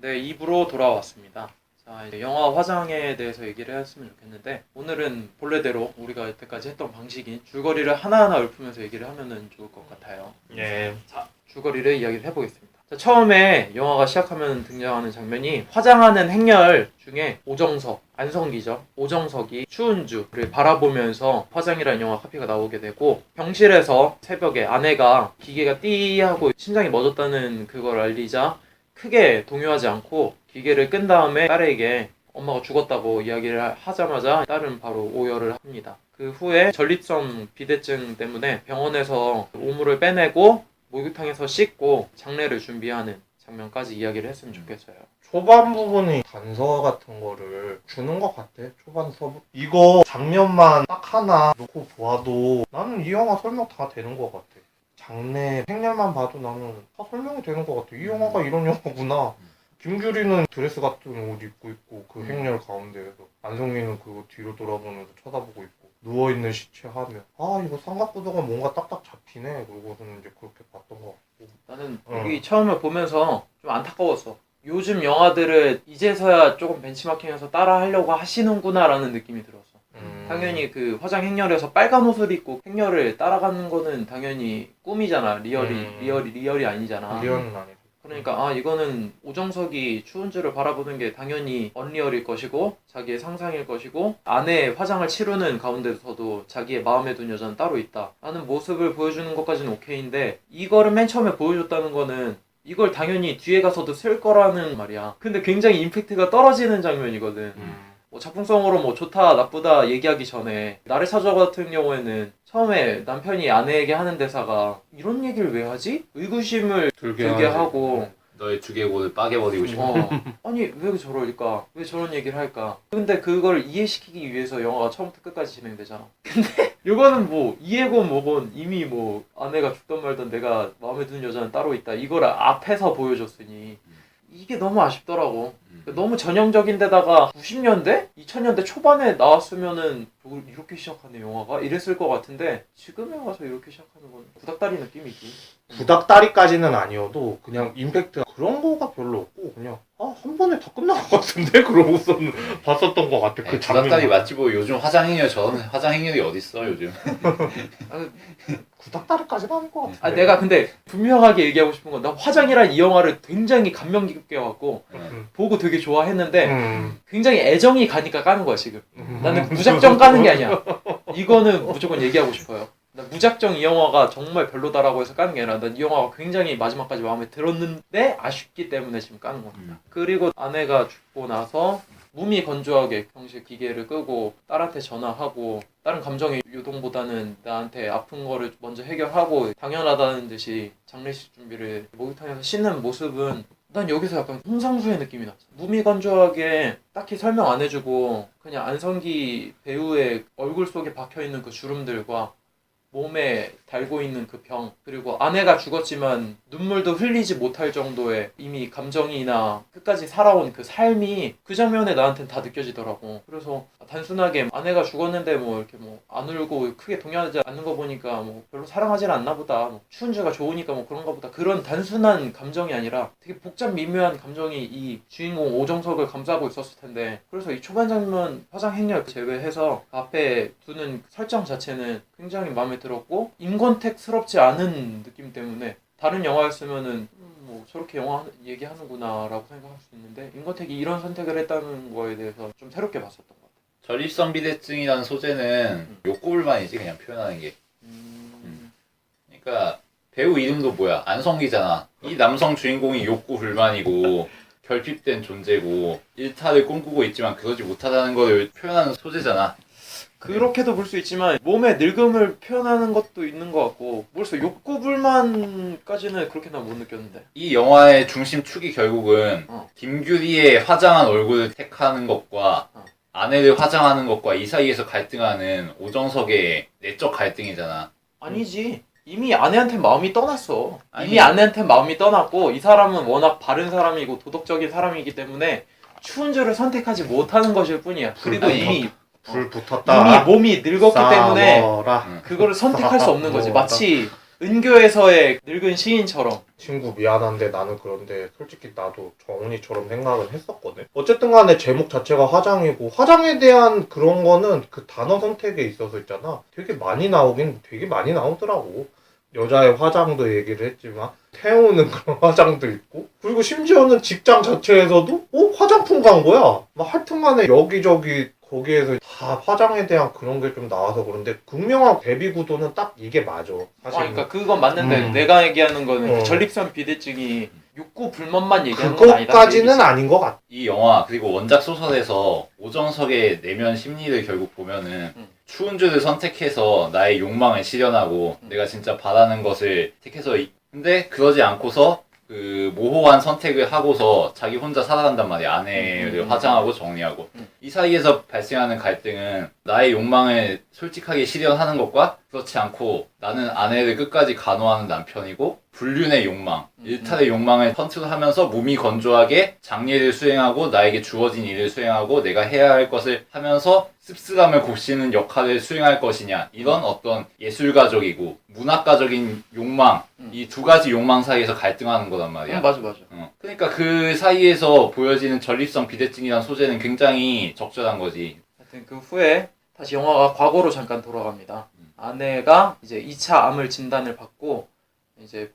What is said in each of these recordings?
네, 2부로 돌아왔습니다. 자, 이제 영화 화장에 대해서 얘기를 했으면 좋겠는데 오늘은 본래대로 우리가 여태까지 했던 방식인 줄거리를 하나하나 읊으면서 얘기를 하면 좋을 것 같아요. 예. 자, 줄거리를 이야기를 해보겠습니다. 자, 처음에 영화가 시작하면 등장하는 장면이 화장하는 행렬 중에 오정석, 안성기죠. 오정석이 추은주를 바라보면서 화장이라는 영화 카피가 나오게 되고 병실에서 새벽에 아내가 기계가 띠 하고 심장이 멎었다는 그걸 알리자 크게 동요하지 않고 기계를 끈 다음에 딸에게 엄마가 죽었다고 이야기를 하자마자 딸은 바로 오열을 합니다. 그 후에 전립선 비대증 때문에 병원에서 오물을 빼내고 목욕탕에서 씻고 장례를 준비하는 장면까지 이야기를 했으면 좋겠어요. 초반 부분이 단서 같은 거를 주는 것 같아. 초반 서부. 이거 장면만 딱 하나 놓고 보아도 나는 이 영화 설명 다 되는 것 같아. 장례 행렬만 봐도 나는 다 설명이 되는 것 같아. 이 영화가 이런 영화구나. 김규리는 드레스 같은 옷 입고 있고 그 행렬 가운데에서 안성민은 그거 뒤로 돌아보면서 쳐다보고 있고 누워있는 시체 하면 아 이거 삼각구도가 뭔가 딱딱 잡히네. 그러고서는 이제 그렇게 봤던 것 같고 나는 여기 처음에 보면서 좀 안타까웠어. 요즘 영화들을 이제서야 조금 벤치마킹해서 따라 하려고 하시는구나 라는 느낌이 들었어. 당연히 그 화장 행렬에서 빨간 옷을 입고 행렬을 따라가는 거는 당연히 꿈이잖아. 리얼이 아니잖아. 리얼은 아니고 그러니까 아 이거는 오정석이 추은주를 바라보는 게 당연히 언리얼일 것이고 자기의 상상일 것이고 아내의 화장을 치르는 가운데서도 자기의 마음에 둔 여자는 따로 있다 라는 모습을 보여주는 것까지는 오케이인데 이거를 맨 처음에 보여줬다는 거는 이걸 당연히 뒤에 가서도 쓸 거라는 말이야. 근데 굉장히 임팩트가 떨어지는 장면이거든. 뭐 작품성으로 뭐 좋다 나쁘다 얘기하기 전에 나를 찾아 같은 경우에는 처음에 남편이 아내에게 하는 대사가 이런 얘기를 왜 하지? 의구심을 들게 하고 너의 두개골을 빠개버리고 싶어. 아니 왜 저럴까? 왜 저런 얘기를 할까? 근데 그걸 이해시키기 위해서 영화가 처음부터 끝까지 진행되잖아. 근데 이거는 뭐 이해건 뭐건 이미 뭐 아내가 죽던 말던 내가 마음에 드는 여자는 따로 있다 이걸 앞에서 보여줬으니 이게 너무 아쉽더라고. 너무 전형적인데다가 90년대? 2000년대 초반에 나왔으면은 이렇게 시작하네 영화가? 이랬을 것 같은데 지금에 와서 이렇게 시작하는 건 구닥다리 느낌이지. 구닥다리까지는 아니어도 그냥 임팩트 그런 거가 별로 없고 그냥 한 번에 다 끝난 것 같은데? 그러고서는 봤었던 것 같아. 그 장면. 구닥다리 맞지 뭐 요즘 화장행렬 저런 화장행렬이 어딨어 요즘. 구닥다리까지는 아닐 것 같아. 내가 근데 분명하게 얘기하고 싶은 건 나 화장이란 이 영화를 굉장히 감명 깊게 봤고 보고 되게 좋아했는데 굉장히 애정이 가니까 까는 거야 지금. 나는 무작정 까는 게 아니야. 이거는 무조건 얘기하고 싶어요. 나 무작정 이 영화가 정말 별로다라고 해서 까는 게 아니라 난 이 영화가 굉장히 마지막까지 마음에 들었는데 아쉽기 때문에 지금 까는 겁니다. 그리고 아내가 죽고 나서 몸이 건조하게 병실 기계를 끄고 딸한테 전화하고 다른 감정의 유동보다는 나한테 아픈 거를 먼저 해결하고 당연하다는 듯이 장례식 준비를 목욕탕에서 씻는 모습은 난 여기서 약간 홍상수의 느낌이 났어. 몸이 건조하게 딱히 설명 안 해주고 그냥 안성기 배우의 얼굴 속에 박혀있는 그 주름들과 몸에 달고 있는 그 병, 그리고 아내가 죽었지만 눈물도 흘리지 못할 정도의 이미 감정이나 끝까지 살아온 그 삶이 그 장면에 나한테는 다 느껴지더라고. 그래서 단순하게 아내가 죽었는데 뭐 이렇게 뭐 안 울고 크게 동요하지 않는 거 보니까 뭐 별로 사랑하진 않나 보다, 뭐 추은주가 좋으니까 뭐 그런가 보다, 그런 단순한 감정이 아니라 되게 복잡 미묘한 감정이 이 주인공 오정석을 감싸고 있었을 텐데, 그래서 이 초반 장면 화장 행렬 제외해서 앞에 두는 설정 자체는 굉장히 마음에 들었고 임권택스럽지 않은 느낌 때문에 다른 영화였으면은 뭐 저렇게 영화 얘기하는구나 라고 생각할 수 있는데 임권택이 이런 선택을 했다는 거에 대해서 좀 새롭게 봤었던 것 같아요. 전립선 비대증이라는 소재는 욕구불만이지 그냥 표현하는 게. 그러니까 배우 이름도 뭐야? 안성기잖아. 이 남성 주인공이 욕구불만이고 결핍된 존재고 일탈을 꿈꾸고 있지만 그러지 못하다는 걸 표현하는 소재잖아. 그렇게도 볼 수 있지만 몸의 늙음을 표현하는 것도 있는 것 같고, 벌써 욕구불만까지는 그렇게 난 못 느꼈는데. 이 영화의 중심축이 결국은 김규리의 화장한 얼굴을 택하는 것과 아내를 화장하는 것과 이 사이에서 갈등하는 오정석의 내적 갈등이잖아. 아니지. 이미 아내한테 마음이 떠났어. 아니, 이미 아내한테 마음이 떠났고 이 사람은 워낙 바른 사람이고 도덕적인 사람이기 때문에 추은주를 선택하지 못하는 것일 뿐이야. 그리고 이미 불 붙었다. 이미 몸이 늙었기 때문에 싸워라. 그거를 선택할 수 없는 거지. 마치 은교에서의 늙은 시인처럼. 친구 미안한데 나는 그런데 솔직히 나도 정훈이처럼 생각은 했었거든. 어쨌든 간에 제목 자체가 화장이고 화장에 대한 그런 거는 그 단어 선택에 있어서 있잖아. 되게 많이 나오긴 되게 많이 나오더라고. 여자의 화장도 얘기를 했지만 태우는 그런 화장도 있고 그리고 심지어는 직장 자체에서도 화장품 광고야. 막 하여튼간에 여기저기 거기에서 다 화장에 대한 그런 게 좀 나와서 그런데 극명한 대비 구도는 딱 이게 맞아. 사실 그러니까 그건 맞는데 음. 내가 얘기하는 거는 그 어. 전립선 비대증이 욕구 불만만 얘기하는 건 아니다. 그것까지는 아닌 것 같아. 이 영화 그리고 원작 소설에서 오정석의 내면 심리를 결국 보면은 추운 줄을 선택해서 나의 욕망을 실현하고 내가 진짜 바라는 것을 택해서 근데 그러지 않고서 그 모호한 선택을 하고서 자기 혼자 살아간단 말이야. 아내를 화장하고 정리하고 이 사이에서 발생하는 갈등은 나의 욕망을 솔직하게 실현하는 것과 그렇지 않고 나는 아내를 끝까지 간호하는 남편이고 불륜의 욕망, 일탈의 욕망을 컨트롤하면서 몸이 건조하게 장례를 수행하고 나에게 주어진 일을 수행하고 내가 해야 할 것을 하면서 씁쓸함을 곱씹는 역할을 수행할 것이냐 이런 어떤 예술가적이고 문학가적인 욕망 이 두 가지 욕망 사이에서 갈등하는 거란 말이야. 맞아. 그러니까 그 사이에서 보여지는 전립선 비대증이라는 소재는 굉장히 적절한 거지. 하여튼 그 후에 다시 영화가 과거로 잠깐 돌아갑니다. 아내가 이제 2차 암을 진단을 받고 이제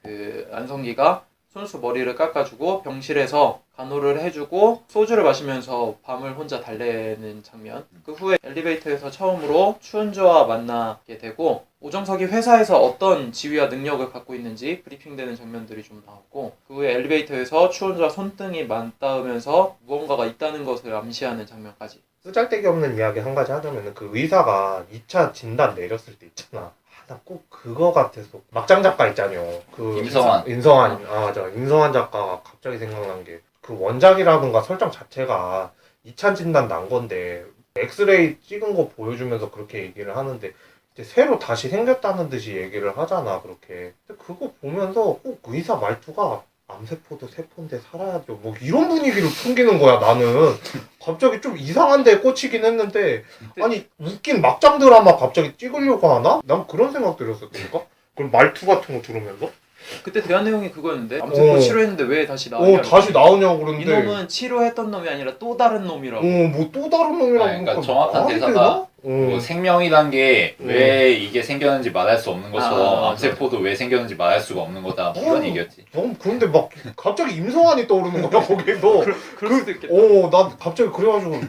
그 안성기가 손수 머리를 깎아주고 병실에서 간호를 해주고 소주를 마시면서 밤을 혼자 달래는 장면. 그 후에 엘리베이터에서 처음으로 추은주와 만나게 되고 오정석이 회사에서 어떤 지위와 능력을 갖고 있는지 브리핑되는 장면들이 좀 나오고 그 후에 엘리베이터에서 추은주와 손등이 맞닿으면서 무언가가 있다는 것을 암시하는 장면까지. 쓰잘데기 없는 이야기 한 가지 하자면은 그 의사가 2차 진단 내렸을 때 있잖아. 나 꼭 그거 같아서 막장 작가 있잖아요. 그 인성환. 아 맞아. 인성환 작가가 갑자기 생각난 게 그 원작이라든가 설정 자체가 2차 진단 난 건데 엑스레이 찍은 거 보여주면서 그렇게 얘기를 하는데 이제 새로 다시 생겼다는 듯이 얘기를 하잖아 그렇게. 근데 그거 보면서 꼭 의사 말투가 암세포도 세포인데 살아야죠. 뭐 이런 분위기로 풍기는 거야 나는. 갑자기 좀 이상한 데에 꽂히긴 했는데 아니 웃긴 막장 드라마 갑자기 찍으려고 하나? 난 그런 생각 들었었다니까? 그럼 말투 같은 거 들으면서? 그때 대화 내용이 그거였는데 암세포 치료했는데 왜 다시 나오냐. 다시 나오냐고 그러는데 이놈은 치료했던 놈이 아니라 또 다른 놈이라고. 뭐 또 다른 놈이라고. 그러니까 정확한 대사가 뭐 생명이란 게 왜 이게 생겼는지 말할 수 없는 것처럼 암세포도 왜 생겼는지 말할 수가 없는 거다 이런 얘기였지. 그런데 막 갑자기 임성환이 떠오르는 거야 거기서. 그럴 수도 있겠다. 난 갑자기 그래가지고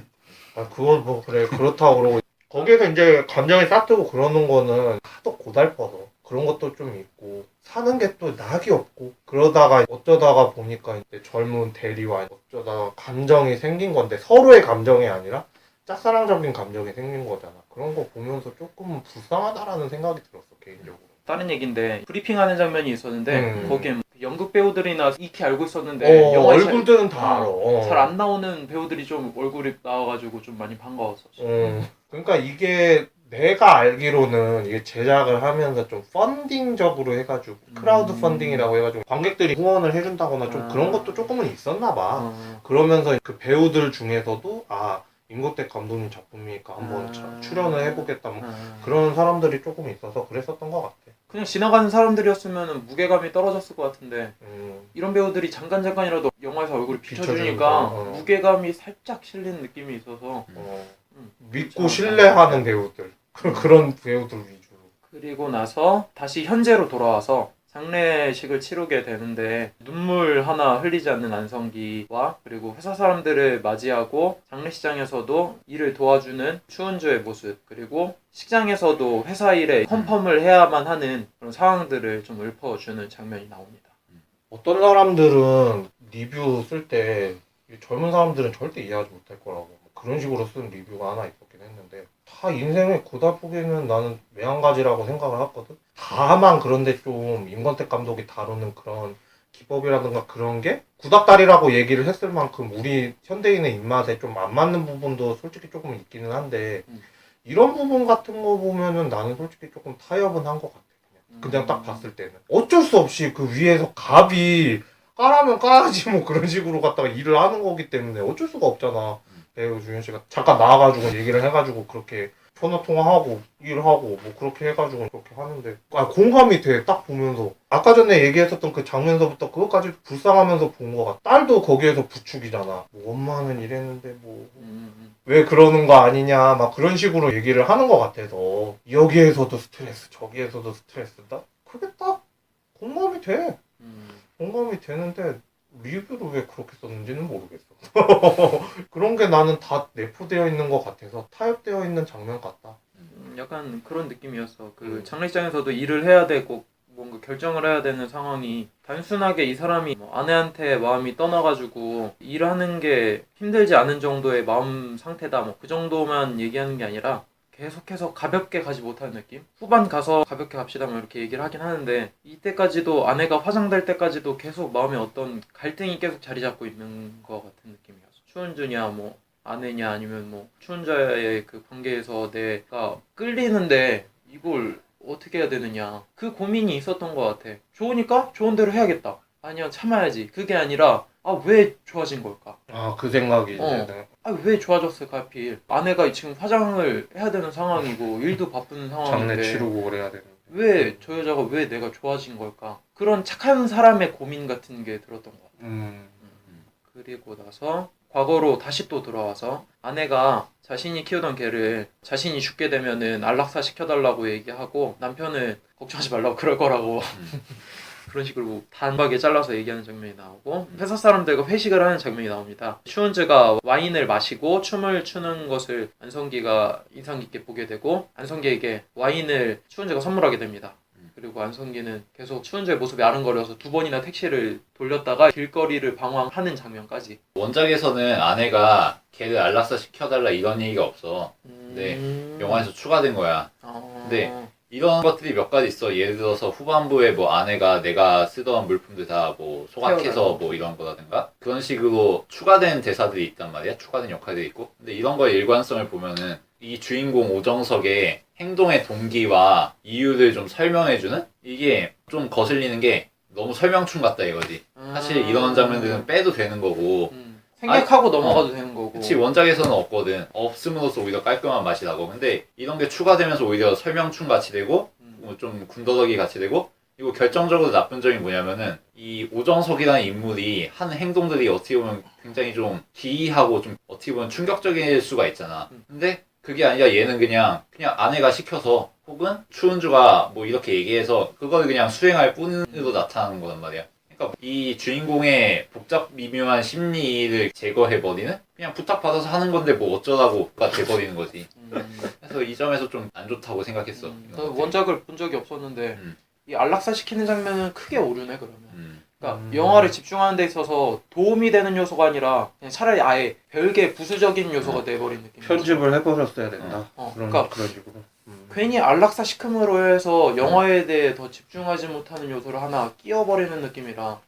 그거 뭐 그래 그렇다고 그러고 거기에서 이제 감정이 싹트고 그러는 거는 하도 고달퍼서 그런 것도 좀 있고 사는 게 또 낙이 없고 그러다가 어쩌다가 보니까 이제 젊은 대리와 어쩌다가 감정이 생긴 건데 서로의 감정이 아니라 짝사랑적인 감정이 생긴 거잖아. 그런 거 보면서 조금 불쌍하다라는 생각이 들었어 개인적으로. 다른 얘기인데 브리핑하는 장면이 있었는데 거기에 연극 배우들이나 익히 알고 있었는데 영화에 얼굴들은 다 알아. 잘 안 나오는 배우들이 좀 얼굴이 나와가지고 좀 많이 반가웠었어. 그러니까 이게 내가 알기로는 이게 제작을 하면서 좀 펀딩적으로 해가지고 크라우드 펀딩이라고 해가지고 관객들이 후원을 해준다거나 좀 그런 것도 조금은 있었나 봐. 그러면서 그 배우들 중에서도 임고택 감독님 작품이니까 한번 출연을 해보겠다 뭐 그런 사람들이 조금 있어서 그랬었던 것 같아. 그냥 지나가는 사람들이었으면 무게감이 떨어졌을 것 같은데 이런 배우들이 잠깐이라도 영화에서 얼굴을 비춰주니까 무게감이 살짝 실린 느낌이 있어서 믿고 신뢰하는 배우들 그런 배우들 위주로. 그리고 나서 다시 현재로 돌아와서 장례식을 치르게 되는데 눈물 하나 흘리지 않는 안성기와 그리고 회사 사람들을 맞이하고 장례식장에서도 일을 도와주는 추은주의 모습 그리고 식장에서도 회사 일에 컨펌을 해야만 하는 그런 상황들을 좀 읊어주는 장면이 나옵니다. 어떤 사람들은 리뷰 쓸 때 젊은 사람들은 절대 이해하지 못할 거라고 그런 식으로 쓴 리뷰가 하나 있었긴 했는데 다 인생의 고달프기는 나는 매한가지라고 생각을 했거든. 다만 그런데 좀 임권택 감독이 다루는 그런 기법이라든가 그런 게 구닥다리라고 얘기를 했을 만큼 우리 현대인의 입맛에 좀 안 맞는 부분도 솔직히 조금 있기는 한데 이런 부분 같은 거 보면은 나는 솔직히 조금 타협은 한 것 같아. 그냥 딱 봤을 때는 어쩔 수 없이 그 위에서 갑이 까라면 까야지 뭐 그런 식으로 갖다가 일을 하는 거기 때문에 어쩔 수가 없잖아. 배우 주현 씨가 잠깐 나와가지고 얘기를 해가지고 그렇게 전화통화하고 일하고 뭐 그렇게 해가지고 그렇게 하는데 공감이 돼. 딱 보면서 아까 전에 얘기했었던 그 장면서부터 그것까지 불쌍하면서 본 것 같아. 딸도 거기에서 부축이잖아. 뭐 엄마는 이랬는데 뭐 왜 그러는 거 아니냐 막 그런 식으로 얘기를 하는 것 같아서 여기에서도 스트레스 저기에서도 스트레스다. 그게 딱 공감이 돼. 공감이 되는데 리뷰를 왜 그렇게 썼는지는 모르겠어. 그런 게 나는 다 내포되어 있는 것 같아서 타협되어 있는 장면 같다. 약간 그런 느낌이었어. 그 장례식장에서도 일을 해야 되고 뭔가 결정을 해야 되는 상황이 단순하게 이 사람이 뭐 아내한테 마음이 떠나가지고 일하는 게 힘들지 않은 정도의 마음 상태다 뭐 그 정도만 얘기하는 게 아니라 계속해서 가볍게 가지 못하는 느낌? 후반 가서 가볍게 갑시다 뭐 이렇게 얘기를 하긴 하는데 이때까지도 아내가 화장될 때까지도 계속 마음에 어떤 갈등이 계속 자리 잡고 있는 것 같은 느낌이었어. 추은주냐 뭐 아내냐 아니면 뭐 추운자의 그 관계에서 내가 끌리는데 이걸 어떻게 해야 되느냐 그 고민이 있었던 것 같아. 좋으니까 좋은 대로 해야겠다. 아니야 참아야지. 그게 아니라 아 왜 좋아진 걸까? 그 생각이 아 왜 좋아졌을까 하필. 아내가 지금 화장을 해야 되는 상황이고 일도 바쁜 상황인데 장례 치르고 그래야 되는데 왜 저 여자가 왜 내가 좋아진 걸까? 그런 착한 사람의 고민 같은 게 들었던 것 같아. 그리고 나서 과거로 다시 또 돌아와서 아내가 자신이 키우던 개를 자신이 죽게 되면은 안락사 시켜달라고 얘기하고 남편은 걱정하지 말라고 그럴 거라고 그런 식으로 단박에 잘라서 얘기하는 장면이 나오고 회사 사람들과 회식을 하는 장면이 나옵니다. 추은즈가 와인을 마시고 춤을 추는 것을 안성기가 인상 깊게 보게 되고 안성기에게 와인을 추은즈가 선물하게 됩니다. 그리고 안성기는 계속 추은주의 모습이 아른거려서 2번이나 택시를 돌렸다가 길거리를 방황하는 장면까지. 원작에서는 아내가 걔를 안락사 시켜달라 이런 얘기가 없어. 근데 영화에서 추가된 거야. 근데 이런 것들이 몇 가지 있어. 예를 들어서 후반부에 뭐 아내가 내가 쓰던 물품들 다 뭐 소각해서 뭐 이런 거라든가 그런 식으로 추가된 대사들이 있단 말이야. 추가된 역할들이 있고. 근데 이런 거의 일관성을 보면은 이 주인공 오정석의 행동의 동기와 이유를 좀 설명해주는? 이게 좀 거슬리는 게 너무 설명충 같다 이거지. 사실 이런 장면들은 빼도 되는 거고 생략하고 넘어가도 되는 거고. 그치 원작에서는 없거든. 없음으로써 오히려 깔끔한 맛이 나고 근데 이런 게 추가되면서 오히려 설명충 같이 되고 좀 군더더기 같이 되고 그리고 결정적으로 나쁜 점이 뭐냐면은 이 오정석이라는 인물이 하는 행동들이 어떻게 보면 굉장히 좀 기이하고 좀 어떻게 보면 충격적일 수가 있잖아. 근데 그게 아니라 얘는 그냥 아내가 시켜서 혹은 추은주가 뭐 이렇게 얘기해서 그걸 그냥 수행할 뿐으로 나타나는 거란 말이야. 그러니까 이 주인공의 복잡 미묘한 심리를 제거해버리는 그냥 부탁받아서 하는 건데 뭐 어쩌라고가 돼버리는 거지. 그래서 이 점에서 좀 안 좋다고 생각했어. 원작을 본 적이 없었는데 이 안락사 시키는 장면은 크게 오르네 그러면. 그러니까 영화를 집중하는 데 있어서 도움이 되는 요소가 아니라 그냥 차라리 아예 별개 부수적인 요소가 돼버린 느낌. 편집을 해버렸어야 된다. 그러니까 그런 식으로. 괜히 안락사 시킴으로 해서 영화에 대해 더 집중하지 못하는 요소를 하나 끼워버리는 느낌이라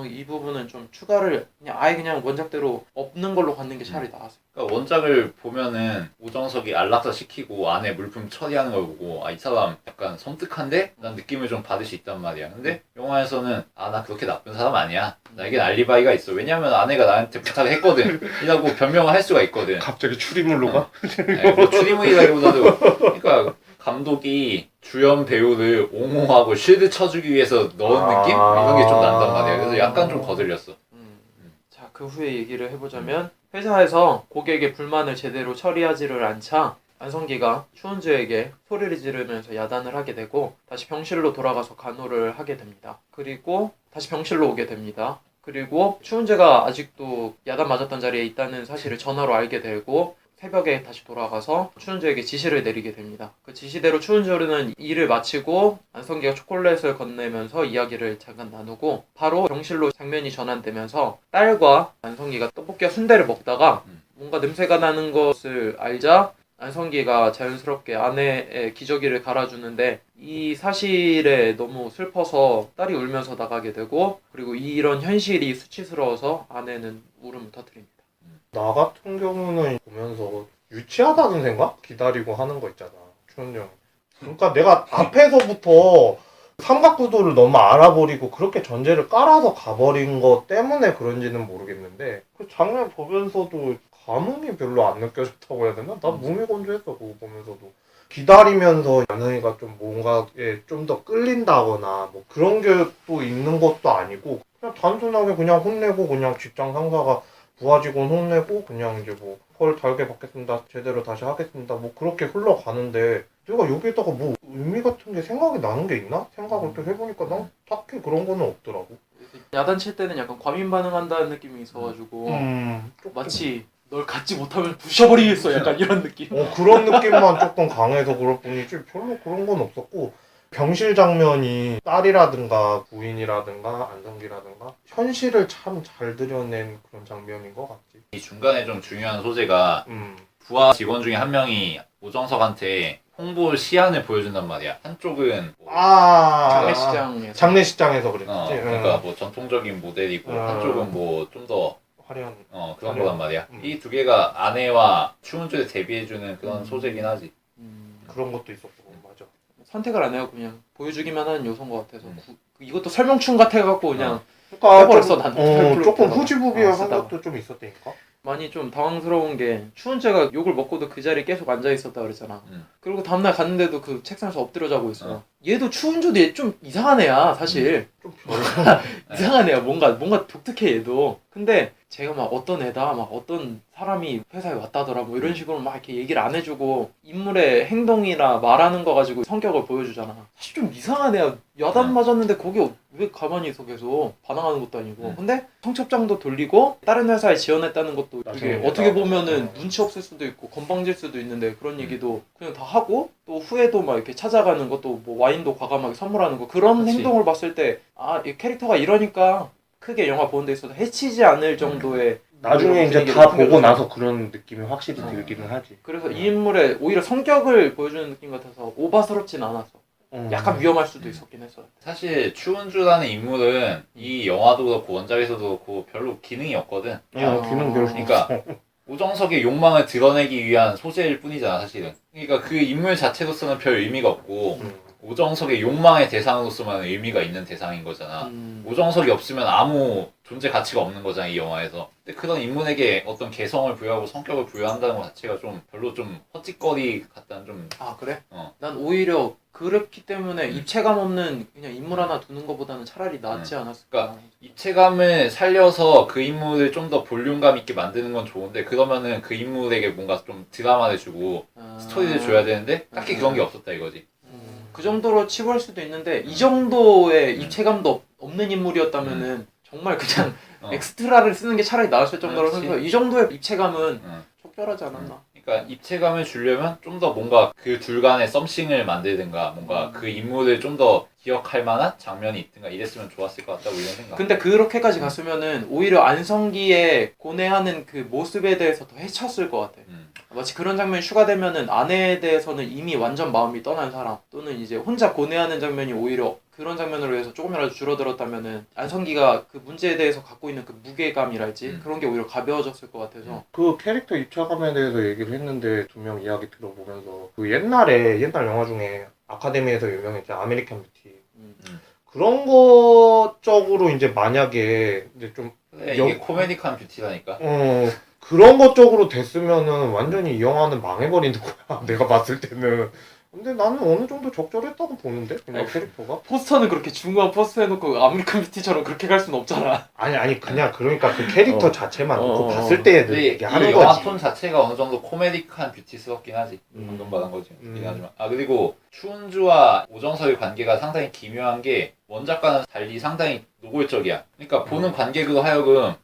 이 부분은 좀 추가를 그냥 아예 그냥 원작대로 없는 걸로 갖는 게 차라리 나았어. 그러니까 원작을 보면은 오정석이 안락사 시키고 안에 물품 처리하는 걸 보고 이 사람 약간 섬뜩한데? 라는 느낌을 좀 받을 수 있단 말이야. 근데 영화에서는 나 그렇게 나쁜 사람 아니야. 나에겐 알리바이가 있어. 왜냐면 아내가 나한테 부탁을 했거든. 이라고 변명을 할 수가 있거든. 갑자기 추리물로 가? 뭐 추리물이라기보다도 그러니까 감독이 주연 배우를 옹호하고 쉴드 쳐주기 위해서 넣은 느낌? 이런 게 좀 난단 말이야. 그래서 약간 좀 거슬렸어. 자, 그 후에 얘기를 해보자면 회사에서 고객의 불만을 제대로 처리하지를 않자 안성기가 추은주에게 소리를 지르면서 야단을 하게 되고 다시 병실로 돌아가서 간호를 하게 됩니다. 그리고 다시 병실로 오게 됩니다. 그리고 추은주가 아직도 야단 맞았던 자리에 있다는 사실을 전화로 알게 되고 새벽에 다시 돌아가서 추은주에게 지시를 내리게 됩니다. 그 지시대로 추은주는 일을 마치고 안성기가 초콜릿을 건네면서 이야기를 잠깐 나누고 바로 병실로 장면이 전환되면서 딸과 안성기가 떡볶이와 순대를 먹다가 뭔가 냄새가 나는 것을 알자 안성기가 자연스럽게 아내의 기저귀를 갈아주는데 이 사실에 너무 슬퍼서 딸이 울면서 나가게 되고 그리고 이런 현실이 수치스러워서 아내는 울음을 터뜨립니다. 나 같은 경우는 보면서 유치하다는 생각? 기다리고 하는 거 있잖아. 추은영. 그러니까 내가 앞에서부터 삼각구도를 너무 알아버리고 그렇게 전제를 깔아서 가버린 거 때문에 그런지는 모르겠는데 그 장면 보면서도 감흥이 별로 안 느껴졌다고 해야 되나? 난 무미건조했어 그거 보면서도. 기다리면서 연영이가 좀 뭔가에 좀 더 끌린다거나 뭐 그런 게 또 있는 것도 아니고 그냥 단순하게 그냥 혼내고 그냥 직장 상사가 부하 직원 혼내고 그냥 이제 뭐 펄 달게 받겠습니다 제대로 다시 하겠습니다 뭐 그렇게 흘러가는데 내가 여기에다가 뭐 의미 같은 게 생각이 나는 게 있나? 생각을 또 해보니까 난 딱히 그런 거는 없더라고. 야단칠 때는 약간 과민 반응한다는 느낌이 있어가지고 조금. 마치 널 갖지 못하면 부셔버리겠어 약간 이런 느낌. 그런 느낌만 조금 강해서 그럴 뿐이지 별로 그런 건 없었고 병실 장면이 딸이라든가 부인이라든가 안성기라든가 현실을 참 잘 그려낸 그런 장면인 것 같지. 이 중간에 좀 중요한 소재가 음. 부하 직원 중에 한 명이 오정석한테 홍보 시안을 보여준단 말이야. 한쪽은 뭐 장례식장에서. 장례식장에서 그랬지. 그러니까 뭐 전통적인 모델이고 한쪽은 뭐 좀 더 화려한 그런 거란 말이야. 음. 이 두 개가 아내와 추운 줄에 대비해주는 그런 소재긴 하지. 그런 것도 있었고 맞아. 선택을 안 해요. 그냥 보여주기만 하는 요소인 것 같아서 이것도 설명충 같아갖고 그냥 그러니까 해버렸어 나는. 조금 후지부비한 쓰다가. 것도 좀 있었다니까. 많이 좀 당황스러운 게 추운재가 욕을 먹고도 그 자리에 계속 앉아 있었다 그랬잖아. 그리고 다음날 갔는데도 그 책상에서 엎드려 자고 있어. 얘도 추운재도 얘 좀 이상한 애야 사실. 좀 별로. 이상한 애야. 뭔가 독특해 얘도. 근데 제가 막 어떤 애다, 막 어떤 사람이 회사에 왔다더라, 뭐 이런 식으로 막 이렇게 얘기를 안 해주고 인물의 행동이나 말하는 거 가지고 성격을 보여주잖아. 사실 좀 이상한 애야. 야단 맞았는데 거기 왜 가만히 있어 계속 반항하는 것도 아니고. 근데 청첩장도 돌리고 다른 회사에 지원했다는 것도 되게 어떻게 보면은 눈치 없을 수도 있고 건방질 수도 있는데 그런 얘기도 그냥 다 하고 또 후에도 막 이렇게 찾아가는 것도 뭐 와인도 과감하게 선물하는 거 그런 그치. 행동을 봤을 때 아, 이 캐릭터가 이러니까 크게 영화 보는 데 있어서 해치지 않을 정도의 나중에 이제 분위기를 다 풍겨줘서. 보고 나서 그런 느낌이 확실히 들기는 하지. 그래서 이 인물의 오히려 성격을 보여주는 느낌 같아서 오바스럽진 않았어. 약간 위험할 수도 있었긴 했어. 사실 추운주라는 인물은 이 영화도 그렇고 원작에서도 그렇고 별로 기능이 없거든. 기능 별로 그러니까 오정석의 욕망을 드러내기 위한 소재일 뿐이잖아 사실은. 그러니까 그 인물 자체로서는 별 의미가 없고 오정석의 욕망의 대상으로서만 의미가 있는 대상인 거잖아. 오정석이 없으면 아무 존재 가치가 없는 거잖아 이 영화에서. 근데 그런 인물에게 어떤 개성을 부여하고 성격을 부여한다는 것 자체가 좀 별로 좀 헛짓거리 같다는 좀. 아 그래? 난 오히려 그렇기 때문에 입체감 없는 그냥 인물 하나 두는 것보다는 차라리 낫지 않았을까. 입체감을 살려서 그 인물을 좀 더 볼륨감 있게 만드는 건 좋은데 그러면은 그 인물에게 뭔가 좀 드라마를 주고 스토리를 줘야 되는데 딱히 그런 게 없었다 이거지. 그 정도로 치부할 수도 있는데 이 정도의 입체감도 없는 인물이었다면은 정말 그냥 엑스트라를 쓰는 게 차라리 나았을 정도로 생각해서 이 정도의 입체감은 적절하지 않았나. 그러니까 입체감을 주려면 좀 더 뭔가 그 둘 간의 썸씽을 만들든가 뭔가 그 인물을 좀 더 기억할 만한 장면이 있든가 이랬으면 좋았을 것 같다고 이런 생각. 근데 그렇게까지 갔으면은 오히려 안성기의 고뇌하는 그 모습에 대해서 더 해쳤을 것 같아. 마치 그런 장면이 추가되면은 아내에 대해서는 이미 완전 마음이 떠난 사람 또는 이제 혼자 고뇌하는 장면이 오히려 그런 장면으로 해서 조금이라도 줄어들었다면은 안성기가 그 문제에 대해서 갖고 있는 그 무게감이랄지 그런 게 오히려 가벼워졌을 것 같아서. 그 캐릭터 입체감에 대해서 얘기를 했는데 두 명 이야기 들어보면서 그 옛날 영화 중에 아카데미에서 유명했죠 아메리칸 뷰티 그런 것 쪽으로 이제 만약에 이제 좀 이게 코미디한 뷰티라니까. 그런 것 쪽으로 됐으면은 완전히 이 영화는 망해버리는 거야 내가 봤을 때는. 근데 나는 어느 정도 적절했다고 보는데 그냥 캐릭터가. 포스터는 그렇게 중요한 포스터 해놓고 아메리칸 뷰티처럼 그렇게 갈 수는 없잖아. 아니 그냥 그러니까 그 캐릭터 자체만 놓고 봤을 근데 때 이 얘기하는 영화 거지. 톤 자체가 어느 정도 코미디한 뷰티스럽긴 하지. 방금 말한 거지. 하지만 그리고 추운주와 오정석의 관계가 상당히 기묘한 게 원작과는 달리 상당히 노골적이야. 그러니까 보는 관객으로 하여금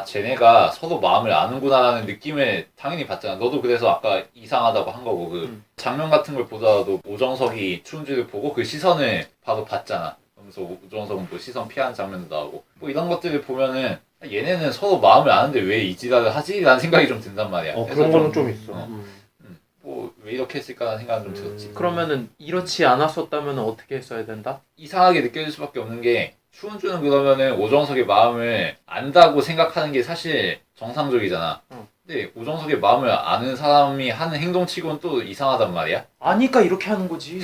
쟤네가 서로 마음을 아는구나라는 느낌을 당연히 받잖아. 너도 그래서 아까 이상하다고 한 거고 그 장면 같은 걸 보더라도 오정석이 추운주를 보고 그 시선을 바로 받잖아. 그러면서 오정석은 뭐 시선 피하는 장면도 나오고 뭐 이런 것들을 보면은 얘네는 서로 마음을 아는데 왜 이 지랄을 하지? 라는 생각이 좀 든단 말이야. 그런 거는 좀 있어. 뭐 왜 이렇게 했을까라는 생각은 좀 들었지. 그러면은 이렇지 않았었다면 어떻게 했어야 된다? 이상하게 느껴질 수밖에 없는 게 추운주는 그러면은 오정석의 마음을 안다고 생각하는 게 사실 정상적이잖아. 근데 오정석의 마음을 아는 사람이 하는 행동치고는 또 이상하단 말이야. 아니까 이렇게 하는 거지.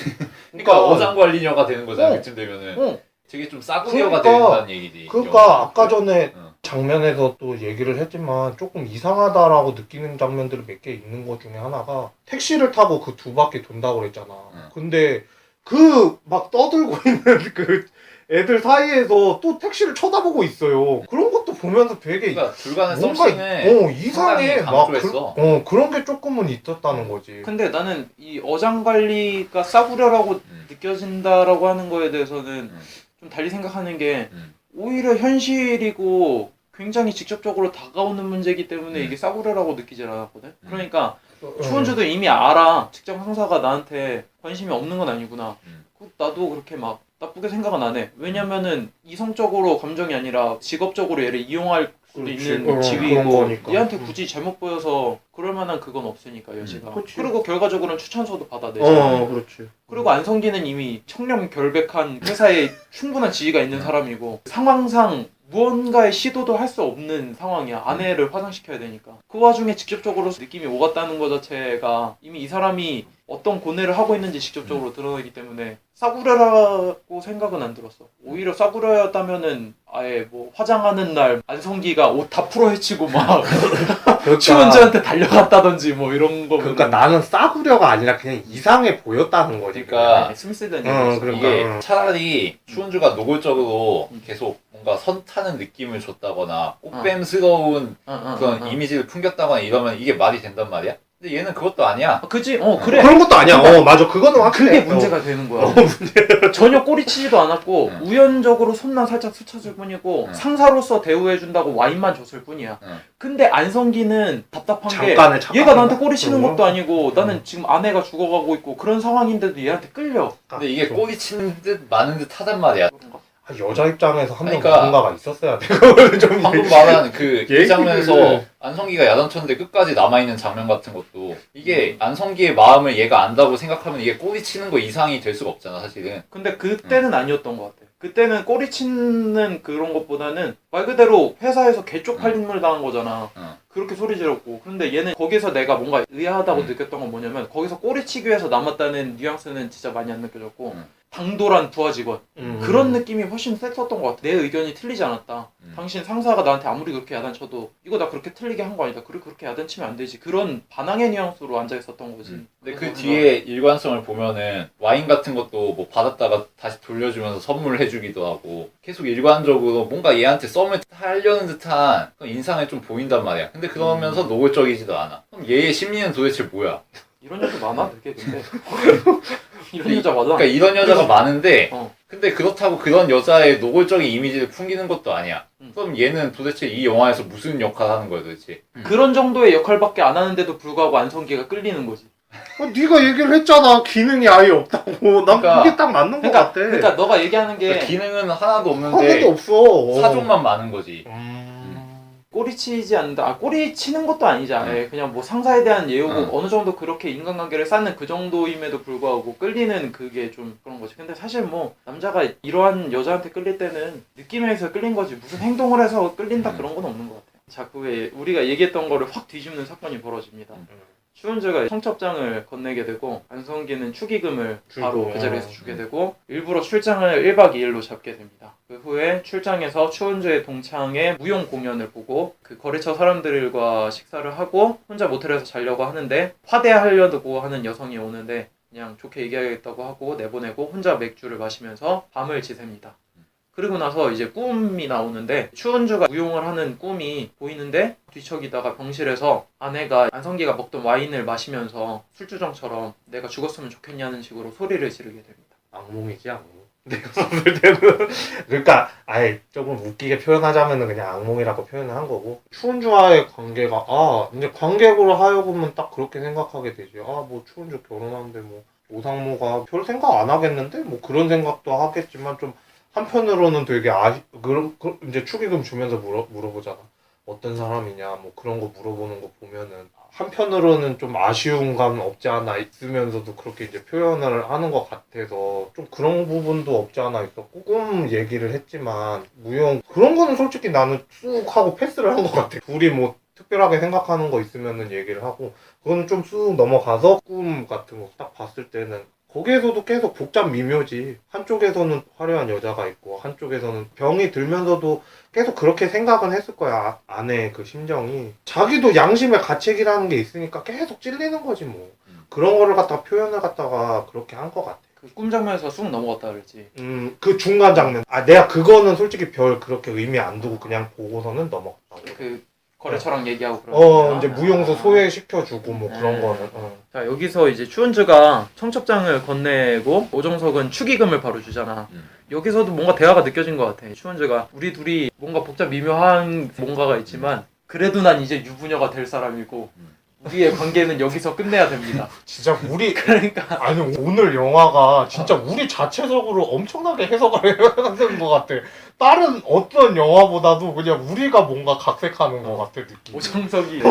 그러니까 어장관리녀가 되는 거잖아. 그쯤 되면은 되게 좀 싸구려가 그러니까, 된다는 얘기지. 그러니까 아까 전에 장면에서 또 얘기를 했지만 조금 이상하다라고 느끼는 장면들이 몇 개 있는 것 중에 하나가 택시를 타고 그 두 바퀴 돈다고 그랬잖아. 근데 그 막 떠들고 있는 그 애들 사이에서 또 택시를 쳐다보고 있어요. 그런 것도 보면서 되게 그러니까 불가능 뭔가 썸씽을 이상해. 상당히 강조했어. 그런 게 조금은 있었다는 거지. 근데 나는 이 어장 관리가 싸구려라고 느껴진다라고 하는 거에 대해서는 좀 달리 생각하는 게 오히려 현실이고 굉장히 직접적으로 다가오는 문제이기 때문에 이게 싸구려라고 느끼질 않았거든. 그러니까 추원주도 이미 알아. 직장 상사가 나한테 관심이 없는 건 아니구나. 나도 그렇게 막 나쁘게 생각은 안 해. 왜냐면은 이성적으로 감정이 아니라 직업적으로 얘를 이용할 수도 그렇지. 있는 그런 직위이고 거니까. 얘한테 굳이 잘못 보여서 그럴 만한 그건 없으니까 여지가. 그치. 그리고 결과적으로는 추천서도 받아내죠. 그렇지. 그리고 안성기는 이미 청렴 결백한 회사에 충분한 지위가 있는 사람이고 상황상 무언가의 시도도 할 수 없는 상황이야. 아내를 화장시켜야 되니까. 그 와중에 직접적으로 느낌이 오갔다는 것 자체가 이미 이 사람이 어떤 고뇌를 하고 있는지 직접적으로 드러나기 때문에 싸구려라고 생각은 안 들었어. 오히려 싸구려였다면은 아예 뭐 화장하는 날 안성기가 옷 다 풀어헤치고 막 추원주한테 달려갔다든지 뭐 이런 거. 그러니까 나는 싸구려가 아니라 그냥 이상해 보였다는 거지. 그러니까 스미스든 그러니까. 이게 차라리 추운주가 노골적으로 계속 뭔가 선 타는 느낌을 줬다거나 꽃뱀스러운 그런 이미지를 풍겼다거나 이러면 이게 말이 된단 말이야? 근데 얘는 그것도 아니야. 그지? 그래. 그런 것도 아니야. 맞아. 그거는 확실해. 그게 문제가 되는 거야. 전혀 꼬리치지도 않았고 우연적으로 손만 살짝 스쳤을 뿐이고 상사로서 대우해준다고 와인만 줬을 뿐이야. 근데 안성기는 답답한 잠깐의 게 얘가 나한테 꼬리치는 것도 아니고 나는 지금 아내가 죽어가고 있고 그런 상황인데도 얘한테 끌려. 근데 이게 꼬리 치는 듯 마는 듯 하단 말이야. 여자 입장에서 한 명 그러니까 누군가가 있었어야 돼. 그거를 좀 방금 말한 그 얘기를- 이 장면에서 안성기가 야단쳤는데 끝까지 남아있는 장면 같은 것도 이게 안성기의 마음을 얘가 안다고 생각하면 이게 꼬리 치는 거 이상이 될 수가 없잖아 사실은. 근데 그때는 아니었던 것 같아. 그때는 꼬리치는 그런 것보다는 말 그대로 회사에서 개쪽팔림을 당한 거잖아. 그렇게 소리 지렀고. 근데 얘는 거기서 내가 뭔가 의아하다고 느꼈던 건 뭐냐면 거기서 꼬리치기 위해서 남았다는 뉘앙스는 진짜 많이 안 느껴졌고 당돌한 부하 직원 그런 느낌이 훨씬 셌었던 것 같아. 내 의견이 틀리지 않았다. 당신 상사가 나한테 아무리 그렇게 야단쳐도 이거 나 그렇게 틀리게 한 거 아니다. 그렇게 야단치면 안 되지. 그런 반항의 뉘앙스로 앉아있었던 거지. 근데 그 뒤에 일관성을 보면은 와인 같은 것도 뭐 받았다가 다시 돌려주면서 선물을 해주기도 하고 계속 일관적으로 뭔가 얘한테 썸을 타려는 듯한 그런 인상이 좀 보인단 말이야. 근데 그러면서 노골적이지도 않아. 그럼 얘의 심리는 도대체 뭐야? 이런 여자 많아 되게 근데 이런 여자 많아. 그러니까 이런 여자가 많은데 어. 근데 그렇다고 그런 여자의 노골적인 이미지를 풍기는 것도 아니야. 그럼 얘는 도대체 이 영화에서 무슨 역할을 하는 거야 도대체? 그런 정도의 역할밖에 안 하는데도 불구하고 안성기가 끌리는 거지. 네가 얘기를 했잖아. 기능이 아예 없다고. 난 그러니까- 그게 딱 맞는 것 같아. 그러니까 너가 얘기하는 게 그러니까 기능은 하나도 하나도 없는데 없어. 사족만 많은 거지. 꼬리치지 않는다. 꼬리치는 것도 아니지. 그냥 뭐 상사에 대한 예우고 어느 정도 그렇게 인간관계를 쌓는 그 정도임에도 불구하고 끌리는 그게 좀 그런 거지. 근데 사실 뭐 남자가 이러한 여자한테 끌릴 때는 느낌에서 끌린 거지 무슨 행동을 해서 끌린다 그런 건 없는 것 같아. 자, 그 외에 우리가 얘기했던 거를 확 뒤집는 사건이 벌어집니다. 추은주가 청첩장을 건네게 되고 안성기는 축의금을 바로 그 자리에서 주게 되고 일부러 출장을 1박 2일로 잡게 됩니다. 그 후에 출장에서 추은주의 동창의 무용 공연을 보고 그 거래처 사람들과 식사를 하고 혼자 모텔에서 자려고 하는데 화대하려고 하는 여성이 오는데 그냥 좋게 얘기하겠다고 하고 내보내고 혼자 맥주를 마시면서 밤을 지셉니다. 그리고 나서 이제 꿈이 나오는데 추은주가 무용을 하는 꿈이 보이는데 뒤척이다가 병실에서 아내가 안성기가 먹던 와인을 마시면서 술주정처럼 내가 죽었으면 좋겠냐는 식으로 소리를 지르게 됩니다. 악몽이지 악몽. 내가 봤을 때는 그러니까 아예 조금 웃기게 표현하자면은 그냥 악몽이라고 표현을 한 거고 추은주와의 관계가 이제 관객으로 하여금은 딱 그렇게 생각하게 되지. 뭐 추은주 결혼하는데 뭐 오상무가 별 생각 안 하겠는데 뭐 그런 생각도 하겠지만 좀 한편으로는 되게 이제 축의금 주면서 물어보잖아. 어떤 사람이냐 뭐 그런 거 물어보는 거 보면은 한편으로는 좀 아쉬운 감 없지 않아 있으면서도 그렇게 이제 표현을 하는 것 같아서 좀 그런 부분도 없지 않아 있었고 꿈 얘기를 했지만 무용 그런 거는 솔직히 나는 쑥 하고 패스를 한 것 같아. 둘이 뭐 특별하게 생각하는 거 있으면은 얘기를 하고 그거는 좀 쑥 넘어가서 꿈 같은 거 딱 봤을 때는 거기에서도 계속 복잡 미묘지. 한쪽에서는 화려한 여자가 있고 한쪽에서는 병이 들면서도 계속 그렇게 생각은 했을 거야. 아내의 그 심정이. 자기도 양심의 가책이라는 게 있으니까 계속 찔리는 거지 뭐. 그런 거를 갖다가 표현을 갖다가 그렇게 한 것 같아. 그 꿈 장면에서 쑥 넘어갔다 그랬지. 그 중간 장면. 내가 그거는 솔직히 별 그렇게 의미 안 두고 그냥 보고서는 넘어갔다고. 그 거래처랑 얘기하고 그런. 이제 무용소 소외시켜주고 뭐 그런 네. 거는. 자, 여기서 이제 추은주가 청첩장을 건네고 오정석은 축의금을 바로 주잖아. 여기서도 뭔가 대화가 느껴진 것 같아. 추은주가 우리 둘이 뭔가 복잡 미묘한 뭔가가 있지만 그래도 난 이제 유부녀가 될 사람이고 우리의 관계는 여기서 끝내야 됩니다. 진짜 우리 그러니까 아니 오늘 영화가 진짜 우리 자체적으로 엄청나게 해석을 해야 것 같아. 다른 어떤 영화보다도 그냥 우리가 뭔가 각색하는 것 같아 느낌. 오정석이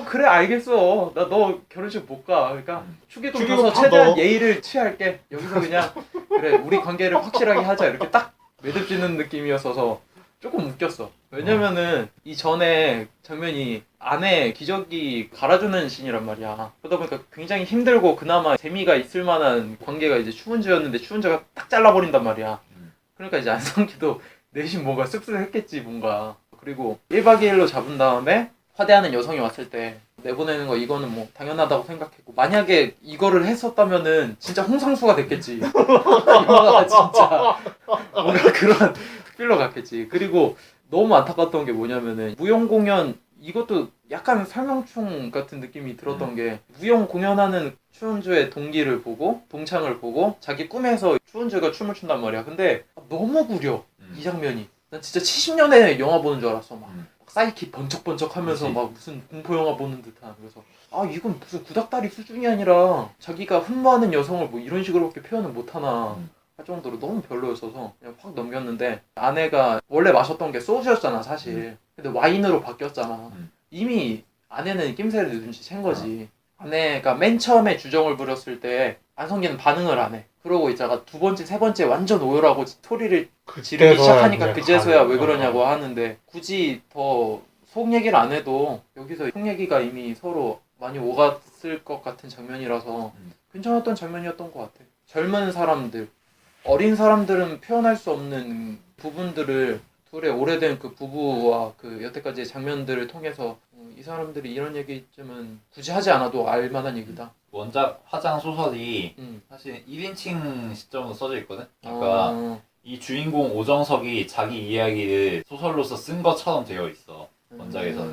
그래 알겠어. 나 너 결혼식 못 가. 그러니까 축의금 축의금 줘서 받아. 최대한 예의를 취할게. 여기서 그냥 그래 우리 관계를 확실하게 하자. 이렇게 딱 매듭지는 느낌이었어서 조금 웃겼어. 왜냐면은 이 전에 장면이 아내 기저귀 갈아주는 씬이란 말이야. 그러다 보니까 굉장히 힘들고 그나마 재미가 있을 만한 관계가 이제 추은주였는데 추은주가 딱 잘라버린단 말이야. 그러니까 이제 안성기도 내심 뭔가 씁쓸했겠지 뭔가. 그리고 1박 2일로 잡은 다음에 화대하는 여성이 왔을 때 내보내는 거 이거는 뭐 당연하다고 생각했고 만약에 이거를 했었다면은 진짜 홍상수가 됐겠지. 영화가 진짜 뭔가 그런 필러 같겠지. 그리고 너무 안타까웠던 게 뭐냐면은 무용 공연 이것도 약간 설명충 같은 느낌이 들었던 게 무용 공연하는 추은주의 동기를 보고 동창을 보고 자기 꿈에서 추은주가 춤을 춘단 말이야. 근데 너무 구려 이 장면이. 난 진짜 70년에 영화 보는 줄 알았어. 막 사이키 번쩍번쩍 하면서 그치. 막 무슨 공포 영화 보는 듯한. 그래서 이건 무슨 구닥다리 수준이 아니라 자기가 흠모하는 여성을 뭐 이런 식으로밖에 표현을 못하나 할 정도로 너무 별로였어서 그냥 확 넘겼는데 아내가 원래 마셨던 게 소주였잖아 사실. 근데 와인으로 바뀌었잖아. 이미 아내는 낌새를 눈치챈 거지. 아내가 맨 처음에 주정을 부렸을 때 안성기는 반응을 안 해. 그러고 있다가 두 번째, 세 번째 완전 오열하고 소리를 지르기 시작하니까 그제서야 왜 그러냐고 하는데 굳이 더 속 얘기를 안 해도 여기서 속 얘기가 이미 서로 많이 오갔을 것 같은 장면이라서 괜찮았던 장면이었던 것 같아. 젊은 사람들, 어린 사람들은 표현할 수 없는 부분들을 둘의 오래된 그 부부와 그 여태까지의 장면들을 통해서 이 사람들이 이런 얘기쯤은 굳이 하지 않아도 알만한 얘기다. 원작 화장 소설이 음. 사실 1인칭 시점으로 써져 있거든. 그러니까 어, 이 주인공 오정석이 자기 이야기를 소설로서 쓴 것처럼 되어 있어. 원작에서는.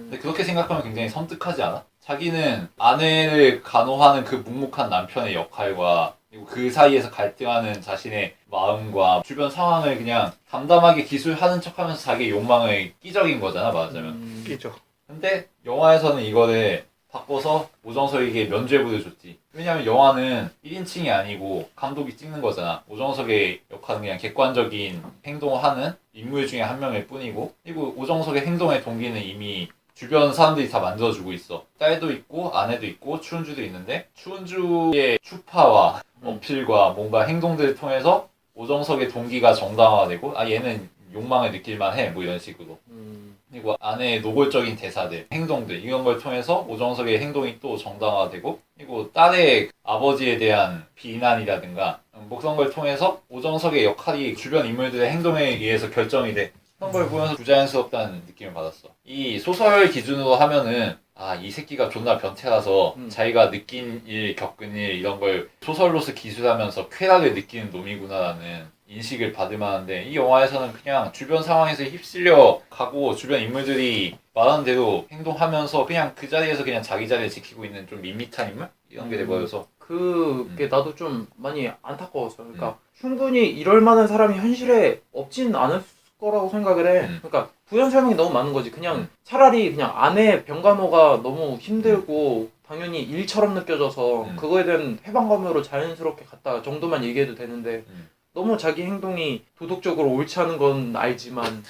근데 그렇게 생각하면 굉장히 섬뜩하지 않아? 자기는 아내를 간호하는 그 묵묵한 남편의 역할과 그리고 그 사이에서 갈등하는 자신의 마음과 주변 상황을 그냥 담담하게 기술하는 척하면서 자기의 욕망을 끼적인 거잖아, 말하자면. 끼죠. 근데 영화에서는 이거를 바꿔서 오정석에게 면죄부를 줬지. 왜냐면 영화는 1인칭이 아니고 감독이 찍는 거잖아. 오정석의 역할은 그냥 객관적인 행동을 하는 인물 중에 한 명일 뿐이고, 그리고 오정석의 행동의 동기는 이미 주변 사람들이 다 만들어주고 있어. 딸도 있고 아내도 있고 추은주도 있는데 추은주의 추파와 어필과 뭔가 행동들을 통해서 오정석의 동기가 정당화되고 얘는 욕망을 느낄만 해 뭐 이런 식으로. 그리고 아내의 노골적인 대사들, 행동들 이런 걸 통해서 오정석의 행동이 또 정당화되고, 그리고 딸의 아버지에 대한 비난이라든가 뭐 그런 걸 통해서 오정석의 역할이 주변 인물들의 행동에 의해서 결정이 돼. 그런 걸 보면서 부자연스럽다는 느낌을 받았어. 이 소설 기준으로 하면은 이 새끼가 존나 변태라서 자기가 느낀 일, 겪은 일 이런 걸 소설로서 기술하면서 쾌락을 느끼는 놈이구나라는 인식을 받을 만한데, 이 영화에서는 그냥 주변 상황에서 휩쓸려 가고 주변 인물들이 말하는 대로 행동하면서 그냥 그 자리에서 그냥 자기 자리를 지키고 있는 좀 밋밋한 인물? 이런 게 돼버려서 그게 나도 좀 많이 안타까웠어. 그러니까 충분히 이럴 만한 사람이 현실에 없진 않을 거라고 생각을 해. 그러니까 부연 설명이 너무 많은 거지. 그냥 차라리 그냥 아내 병간호가 너무 힘들고 당연히 일처럼 느껴져서 그거에 대한 해방감으로 자연스럽게 갔다 정도만 얘기해도 되는데 너무 자기 행동이 도덕적으로 옳지 않은 건 알지만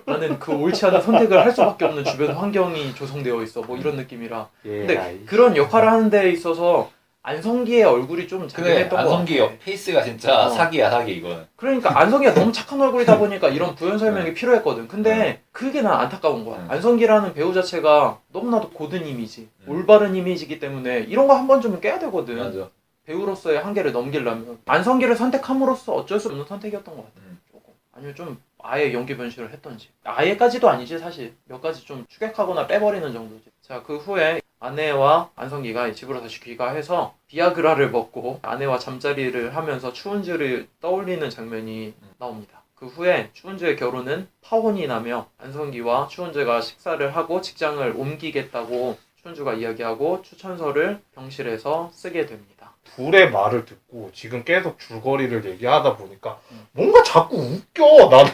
나는 그 옳지 않은 선택을 할 수밖에 없는 주변 환경이 조성되어 있어. 뭐 이런 느낌이라. 근데 그런 역할을 하는 데 있어서 안성기의 얼굴이 좀 그래, 작용했던 것 같아. 안성기 페이스가 진짜 사기야 사기 이거는. 그러니까 안성기가 너무 착한 얼굴이다 보니까 이런 부연 설명이 필요했거든. 근데 그게 난 안타까운 거야. 안성기라는 배우 자체가 너무나도 고든 이미지, 올바른 이미지이기 때문에 이런 거 한 번쯤은 깨야 되거든. 맞아. 배우로서의 한계를 넘기려면 안성기를 선택함으로써 어쩔 수 없는 선택이었던 것 같아요. 조금. 아니면 좀 아예 연기 변신을 했던지. 아예까지도 아니지 사실. 몇 가지 좀 추격하거나 빼버리는 정도지. 자, 그 후에 아내와 안성기가 집으로 다시 귀가해서 비아그라를 먹고 아내와 잠자리를 하면서 추운즈를 떠올리는 장면이 나옵니다. 그 후에 추운즈의 결혼은 파혼이 나며 안성기와 추운즈가 식사를 하고 직장을 옮기겠다고 추운즈가 이야기하고 추천서를 병실에서 쓰게 됩니다. 둘의 말을 듣고 지금 계속 줄거리를 얘기하다 보니까 뭔가 자꾸 웃겨. 나는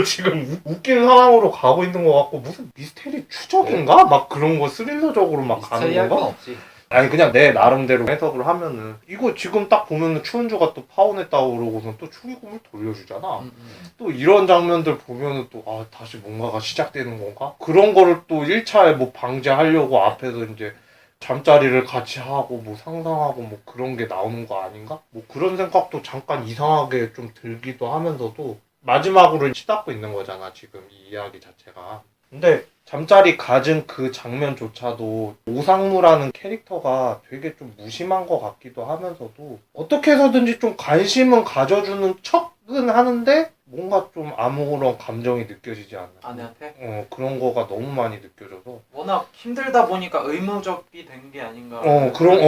지금 웃긴 상황으로 가고 있는 것 같고 무슨 미스테리 추적인가? 막 그런 거 스릴러적으로 막 가는 미스터리할 건 건가? 없지. 아니 그냥 내 나름대로 해석을 하면은 이거 지금 딱 보면은 추운주가 또 파혼했다고 그러고선 또 축의금을 돌려주잖아. 또 이런 장면들 보면은 또 아 다시 뭔가가 시작되는 건가? 그런 거를 또 1차에 뭐 방지하려고 앞에서 이제 잠자리를 같이 하고 뭐 상상하고 뭐 그런 게 나오는 거 아닌가? 뭐 그런 생각도 잠깐 이상하게 좀 들기도 하면서도 마지막으로 치닫고 있는 거잖아 지금 이 이야기 자체가. 근데 잠자리 가진 그 장면조차도 오상무라는 캐릭터가 되게 좀 무심한 것 같기도 하면서도 어떻게 해서든지 좀 관심은 가져주는 척은 하는데 뭔가 좀 아무런 감정이 느껴지지 않는 아내한테? 그런 거가 너무 많이 느껴져서 워낙 힘들다 보니까 의무적이 된 게 아닌가. 그런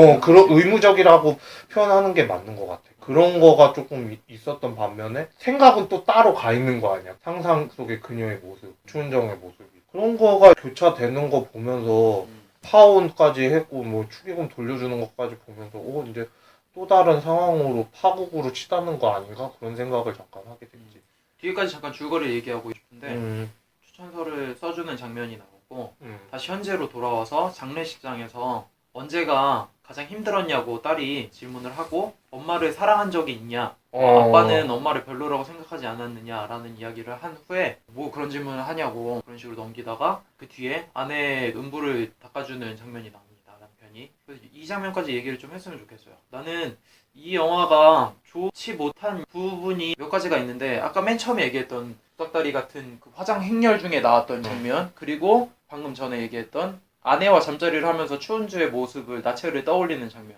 의무적이라고 표현하는 게 맞는 것 같아. 그런 거가 조금 있었던 반면에 생각은 또 따로 가 있는 거 아니야. 상상 속의 그녀의 모습, 추은정의 모습이. 그런 거가 교차되는 거 보면서 파혼까지 했고 뭐 축의금 돌려주는 것까지 보면서 이제 또 다른 상황으로 파국으로 치닫는 거 아닌가? 그런 생각을 잠깐 하게 됐지. 뒤에까지 잠깐 줄거리 얘기하고 싶은데 추천서를 써주는 장면이 나오고 다시 현재로 돌아와서 장례식장에서 언제가 가장 힘들었냐고 딸이 질문을 하고 엄마를 사랑한 적이 있냐, 아빠는 엄마를 별로라고 생각하지 않았느냐라는 이야기를 한 후에 뭐 그런 질문을 하냐고 그런 식으로 넘기다가 그 뒤에 아내의 음부를 닦아주는 장면이 나옵니다. 남편이. 그래서 이 장면까지 얘기를 좀 했으면 좋겠어요. 나는 이 영화가 좋지 못한 부분이 몇 가지가 있는데 아까 맨 처음에 얘기했던 덕다리 같은 그 화장 행렬 중에 나왔던 장면, 그리고 방금 전에 얘기했던 아내와 잠자리를 하면서 추운주의 모습을 나체를 떠올리는 장면,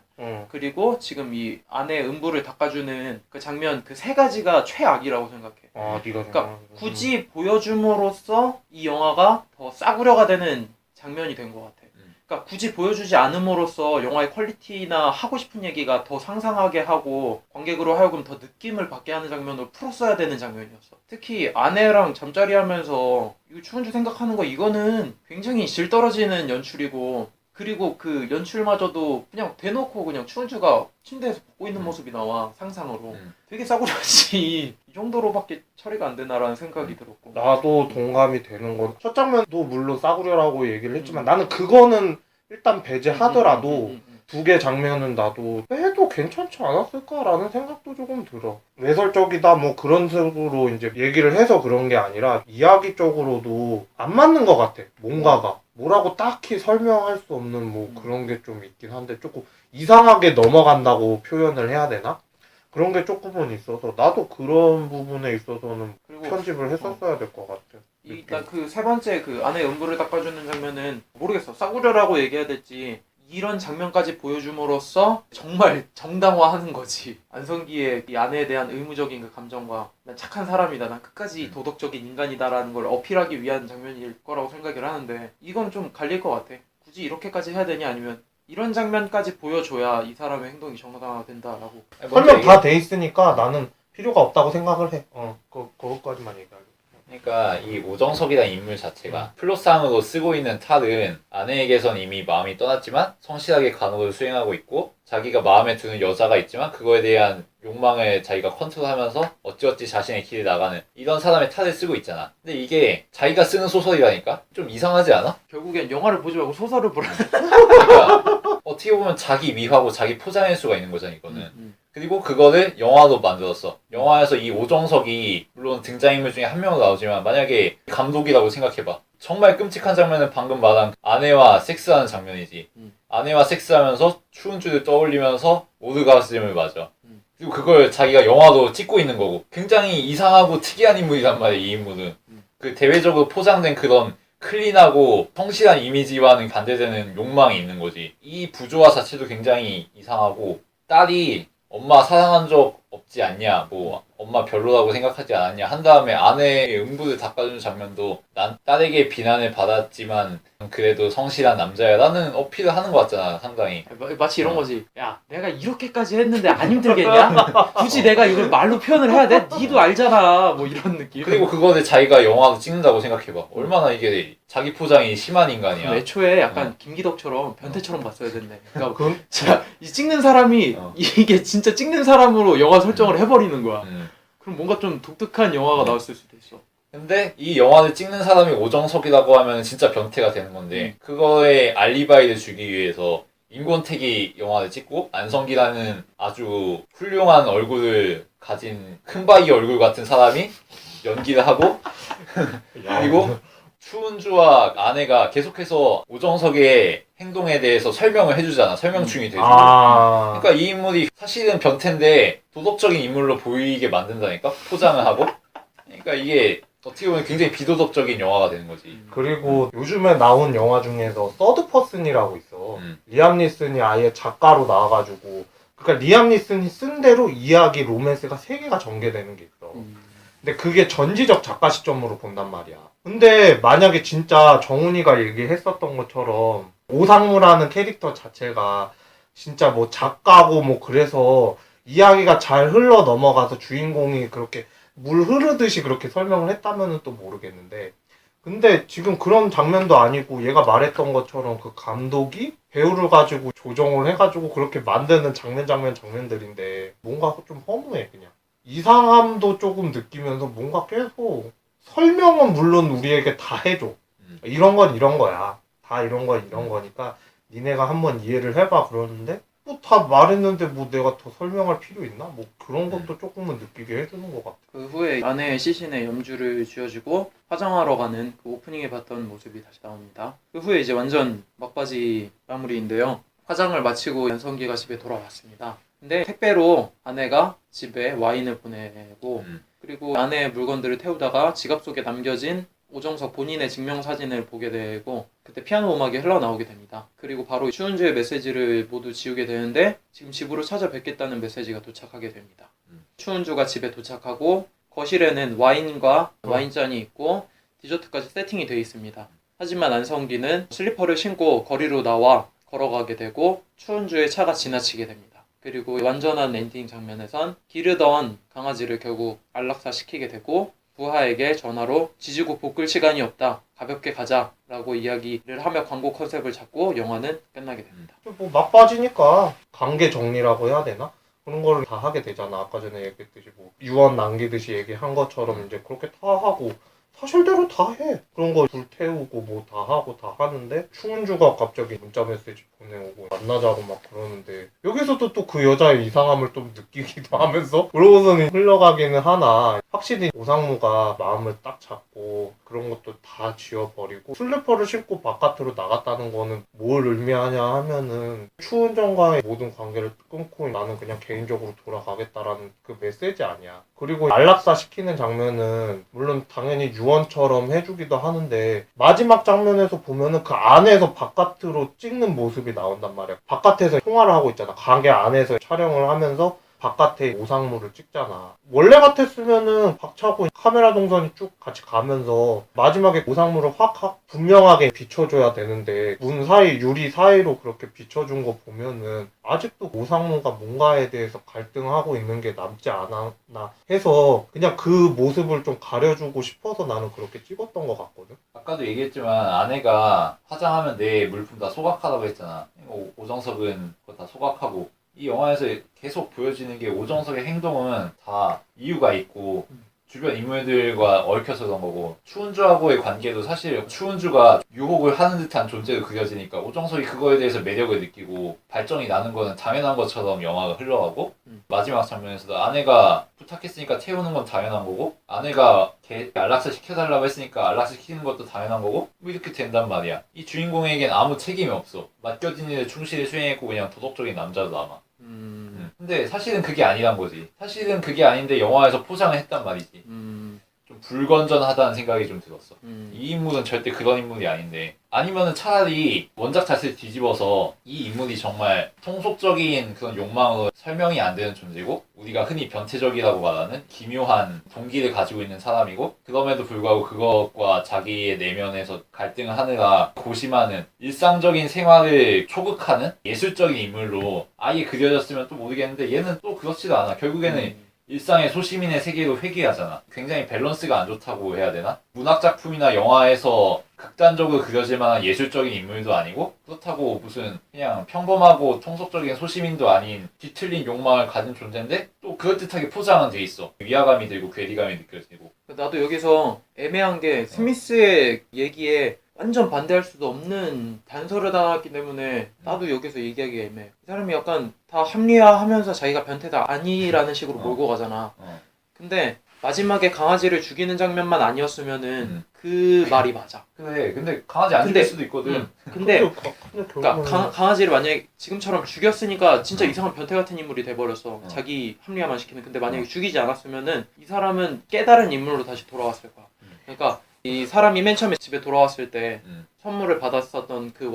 그리고 지금 이 아내의 음부를 닦아주는 그 장면, 그 세 가지가 최악이라고 생각해. 그러니까 굳이 보여줌으로써 이 영화가 더 싸구려가 되는 장면이 된 것 같아. 그러니까 굳이 보여주지 않음으로써 영화의 퀄리티나 하고 싶은 얘기가 더 상상하게 하고 관객으로 하여금 더 느낌을 받게 하는 장면으로 풀었어야 되는 장면이었어. 특히 아내랑 잠자리 하면서 이거 추운주 생각하는 거, 이거는 굉장히 질 떨어지는 연출이고, 그리고 그 연출마저도 그냥 대놓고 그냥 추운주가 침대에서 벗고 있는 모습이 나와, 상상으로. 되게 싸구려지. 이 정도로밖에 처리가 안 되나라는 생각이 들었고. 나도 동감이 되는 건 첫 장면도 물론 싸구려라고 얘기를 했지만 나는 그거는 일단 배제하더라도 두 개 장면은 나도 빼도 괜찮지 않았을까라는 생각도 조금 들어. 외설적이다 뭐 그런 식으로 이제 얘기를 해서 그런 게 아니라 이야기적으로도 안 맞는 것 같아. 뭔가가 뭐라고 딱히 설명할 수 없는 뭐 그런 게 좀 있긴 한데 조금 이상하게 넘어간다고 표현을 해야 되나? 그런 게 조금은 있어서 나도 그런 부분에 있어서는 편집을 했었어야 될 것 같아. 일단 그 세 번째 그 아내 음부를 닦아주는 장면은 모르겠어. 싸구려라고 얘기해야 될지 이런 장면까지 보여줌으로써 정말 정당화하는 거지. 안성기의 이 아내에 대한 의무적인 그 감정과 난 착한 사람이다, 난 끝까지 도덕적인 인간이다라는 걸 어필하기 위한 장면일 거라고 생각을 하는데 이건 좀 갈릴 것 같아. 굳이 이렇게까지 해야 되냐, 아니면 이런 장면까지 보여줘야 이 사람의 행동이 정당화된다라고. 설명 다 돼 있으니까 나는 필요가 없다고 생각을 해. 그것까지만 얘기할게. 그러니까 이 오정석이라는 인물 자체가 플롯상으로 쓰고 있는 탈은 아내에게선 이미 마음이 떠났지만 성실하게 간호를 수행하고 있고, 자기가 마음에 드는 여자가 있지만 그거에 대한 욕망을 자기가 컨트롤하면서 어찌어찌 자신의 길을 나가는 이런 사람의 탈을 쓰고 있잖아. 근데 이게 자기가 쓰는 소설이라니까? 좀 이상하지 않아? 결국엔 영화를 보지 말고 소설을 보라. 그러니까 어떻게 보면 자기 미화고 자기 포장일 수가 있는 거잖아 이거는. 그리고 그거를 영화로 만들었어. 영화에서 이 오정석이 물론 등장인물 중에 한 명으로 나오지만 만약에 감독이라고 생각해봐. 정말 끔찍한 장면은 방금 말한 아내와 섹스하는 장면이지. 아내와 섹스하면서 추운주를 떠올리면서 오르가즘을 맞아. 그리고 그걸 자기가 영화로 찍고 있는 거고. 굉장히 이상하고 특이한 인물이란 말이야, 이 인물은. 그 대외적으로 포장된 그런 클린하고 성실한 이미지와는 반대되는 욕망이 있는 거지. 이 부조화 자체도 굉장히 이상하고 딸이 엄마 사랑한 적 없지 않냐, 뭐 엄마 별로라고 생각하지 않았냐 한 다음에 아내의 음부를 닦아주는 장면도 난 딸에게 비난을 받았지만 그래도 성실한 남자야 라는 어필을 하는 것 같잖아, 상당히. 마치 이런 거지. 야, 내가 이렇게까지 했는데 안 힘들겠냐? 굳이 내가 이걸 말로 표현을 해야 돼? 니도 알잖아. 뭐 이런 느낌. 그리고 그거를 자기가 영화로 찍는다고 생각해봐. 얼마나 이게 자기 포장이 심한 인간이야. 애초에 약간 김기덕처럼 변태처럼 봤어야 됐네. 그러니까 그건 자, 이 찍는 사람이 이게 진짜 찍는 사람으로 영화 설정을 해버리는 거야. 그럼 뭔가 좀 독특한 영화가 나왔을 수도 있어. 근데 이 영화를 찍는 사람이 오정석이라고 하면 진짜 변태가 되는 건데 그거에 알리바이를 주기 위해서 임권택이 영화를 찍고 안성기라는 아주 훌륭한 얼굴을 가진 큰바위 얼굴 같은 사람이 연기를 하고 그리고 추은주와 아내가 계속해서 오정석의 행동에 대해서 설명을 해주잖아. 설명충이 돼주고. 그러니까 이 인물이 사실은 변태인데 도덕적인 인물로 보이게 만든다니까? 포장을 하고. 그러니까 이게 어떻게 보면 굉장히 비도덕적인 영화가 되는 거지. 그리고 요즘에 나온 영화 중에서 서드 퍼슨이라고 있어. 리암 니슨이 아예 작가로 나와가지고 그러니까 리암 니슨이 쓴 대로 이야기 로맨스가 3개가 전개되는 게 있어. 근데 그게 전지적 작가 시점으로 본단 말이야. 근데 만약에 진짜 정훈이가 얘기했었던 것처럼 오상무라는 캐릭터 자체가 진짜 뭐 작가고 뭐 그래서 이야기가 잘 흘러 넘어가서 주인공이 그렇게 물 흐르듯이 그렇게 설명을 했다면은 또 모르겠는데 근데 지금 그런 장면도 아니고 얘가 말했던 것처럼 그 감독이 배우를 가지고 조정을 해가지고 그렇게 만드는 장면들인데 뭔가 좀 허무해 그냥. 이상함도 조금 느끼면서 뭔가 계속 설명은 물론 우리에게 다 해줘. 이런 건 이런 거야. 다 이런 건 이런 거니까 니네가 한번 이해를 해봐 그러는데 뭐 다 말했는데 뭐 내가 더 설명할 필요 있나? 뭐 그런 것도 조금은 느끼게 해주는 것 같아. 그 후에 아내의 시신에 염주를 쥐어주고 화장하러 가는 그 오프닝에 봤던 모습이 다시 나옵니다. 그 후에 이제 완전 막바지 마무리인데요. 화장을 마치고 연성기가 집에 돌아왔습니다. 근데 택배로 아내가 집에 와인을 보내고 그리고 아내의 물건들을 태우다가 지갑 속에 남겨진 오정석 본인의 증명사진을 보게 되고 그때 피아노 음악이 흘러나오게 됩니다. 그리고 바로 추은주의 메시지를 모두 지우게 되는데 지금 집으로 찾아뵙겠다는 메시지가 도착하게 됩니다. 추은주가 집에 도착하고 거실에는 와인과 와인잔이 있고 디저트까지 세팅이 되어 있습니다. 하지만 안성기는 슬리퍼를 신고 거리로 나와 걸어가게 되고 추은주의 차가 지나치게 됩니다. 그리고 완전한 엔딩 장면에선 기르던 강아지를 결국 안락사시키게 되고 부하에게 전화로 지지고 볶을 시간이 없다. 가볍게 가자. 라고 이야기를 하며 광고 컨셉을 잡고 영화는 끝나게 됩니다. 뭐 막바지니까 관계 정리라고 해야 되나? 그런 거를 다 하게 되잖아. 아까 전에 얘기했듯이 뭐 유언 남기듯이 얘기한 것처럼 이제 그렇게 다 하고 사실대로 다 해. 그런 거 불 태우고 뭐 다 하고 다 하는데 추은주가 갑자기 문자 메시지 보내오고 만나자고 막 그러는데 여기서도 또 그 여자의 이상함을 좀 느끼기도 하면서 그러고서는 흘러가기는 하나 확실히 오상무가 마음을 딱 잡고 그런 것도 다 지워버리고 슬리퍼를 신고 바깥으로 나갔다는 거는 뭘 의미하냐 하면은 추은정과의 모든 관계를 끊고 나는 그냥 개인적으로 돌아가겠다라는 그 메시지 아니야. 그리고 안락사 시키는 장면은 물론 당연히 유언처럼 해주기도 하는데 마지막 장면에서 보면은 그 안에서 바깥으로 찍는 모습이 나온단 말이야. 바깥에서 통화를 하고 있잖아. 가게 안에서 촬영을 하면서 바깥에 오상무를 찍잖아. 원래 같았으면은 박차고 카메라 동선이 쭉 같이 가면서 마지막에 오상무를 확 분명하게 비춰줘야 되는데 문 사이, 유리 사이로 그렇게 비춰준 거 보면은 아직도 오상무가 뭔가에 대해서 갈등하고 있는 게 남지 않았나 해서 그냥 그 모습을 좀 가려주고 싶어서 나는 그렇게 찍었던 것 같거든. 아까도 얘기했지만 아내가 화장하면 내 물품 다 소각하라고 했잖아. 오정석은 그거 다 소각하고 이 영화에서 계속 보여지는 게 오정석의 행동은 다 이유가 있고 주변 인물들과 얽혀서 그런 거고 추은주하고의 관계도 사실 추은주가 유혹을 하는 듯한 존재로 그려지니까 오정석이 그거에 대해서 매력을 느끼고 발전이 나는 거는 당연한 것처럼 영화가 흘러가고 마지막 장면에서도 아내가 부탁했으니까 태우는 건 당연한 거고 아내가 걔 안락사 시켜달라고 했으니까 안락사 시키는 것도 당연한 거고 뭐 이렇게 된단 말이야. 이 주인공에겐 아무 책임이 없어. 맡겨진 일을 충실히 수행했고 그냥 도덕적인 남자로 남아. 근데 사실은 그게 아니란 거지. 사실은 그게 아닌데 영화에서 포장을 했단 말이지. 좀 불건전하다는 생각이 좀 들었어. 이 인물은 절대 그런 인물이 아닌데, 아니면은 차라리 원작 자체를 뒤집어서 이 인물이 정말 통속적인 그런 욕망으로 설명이 안 되는 존재고, 우리가 흔히 변태적이라고 말하는 기묘한 동기를 가지고 있는 사람이고, 그럼에도 불구하고 그것과 자기의 내면에서 갈등을 하느라 고심하는 일상적인 생활을 초극하는 예술적인 인물로 아예 그려졌으면 또 모르겠는데, 얘는 또 그렇지도 않아. 결국에는 일상의 소시민의 세계로 회귀하잖아. 굉장히 밸런스가 안 좋다고 해야 되나? 문학작품이나 영화에서 극단적으로 그려질 만한 예술적인 인물도 아니고, 그렇다고 무슨 그냥 평범하고 통속적인 소시민도 아닌 뒤틀린 욕망을 가진 존재인데 또 그럴듯하게 포장은 돼 있어. 위화감이 들고 괴리감이 느껴지고. 나도 여기서 애매한 게 스미스의 얘기에 완전 반대할 수도 없는 단서를 당했기 때문에 나도 여기서 얘기하기 애매해. 이 사람이 약간 다 합리화하면서 자기가 변태다 아니라는 식으로 몰고 가잖아. 근데 마지막에 강아지를 죽이는 장면만 아니었으면은 그 말이 맞아. 그래, 근데 강아지 안 죽일 수도 있거든. 근데 그러니까 강아지를 만약에 지금처럼 죽였으니까 진짜 이상한 변태 같은 인물이 돼버렸어. 자기 합리화만 시키면. 근데 만약에 죽이지 않았으면은 이 사람은 깨달은 인물로 다시 돌아왔을 거야. 그러니까 이 사람이 맨 처음에 집에 돌아왔을 때 선물을 받았었던 그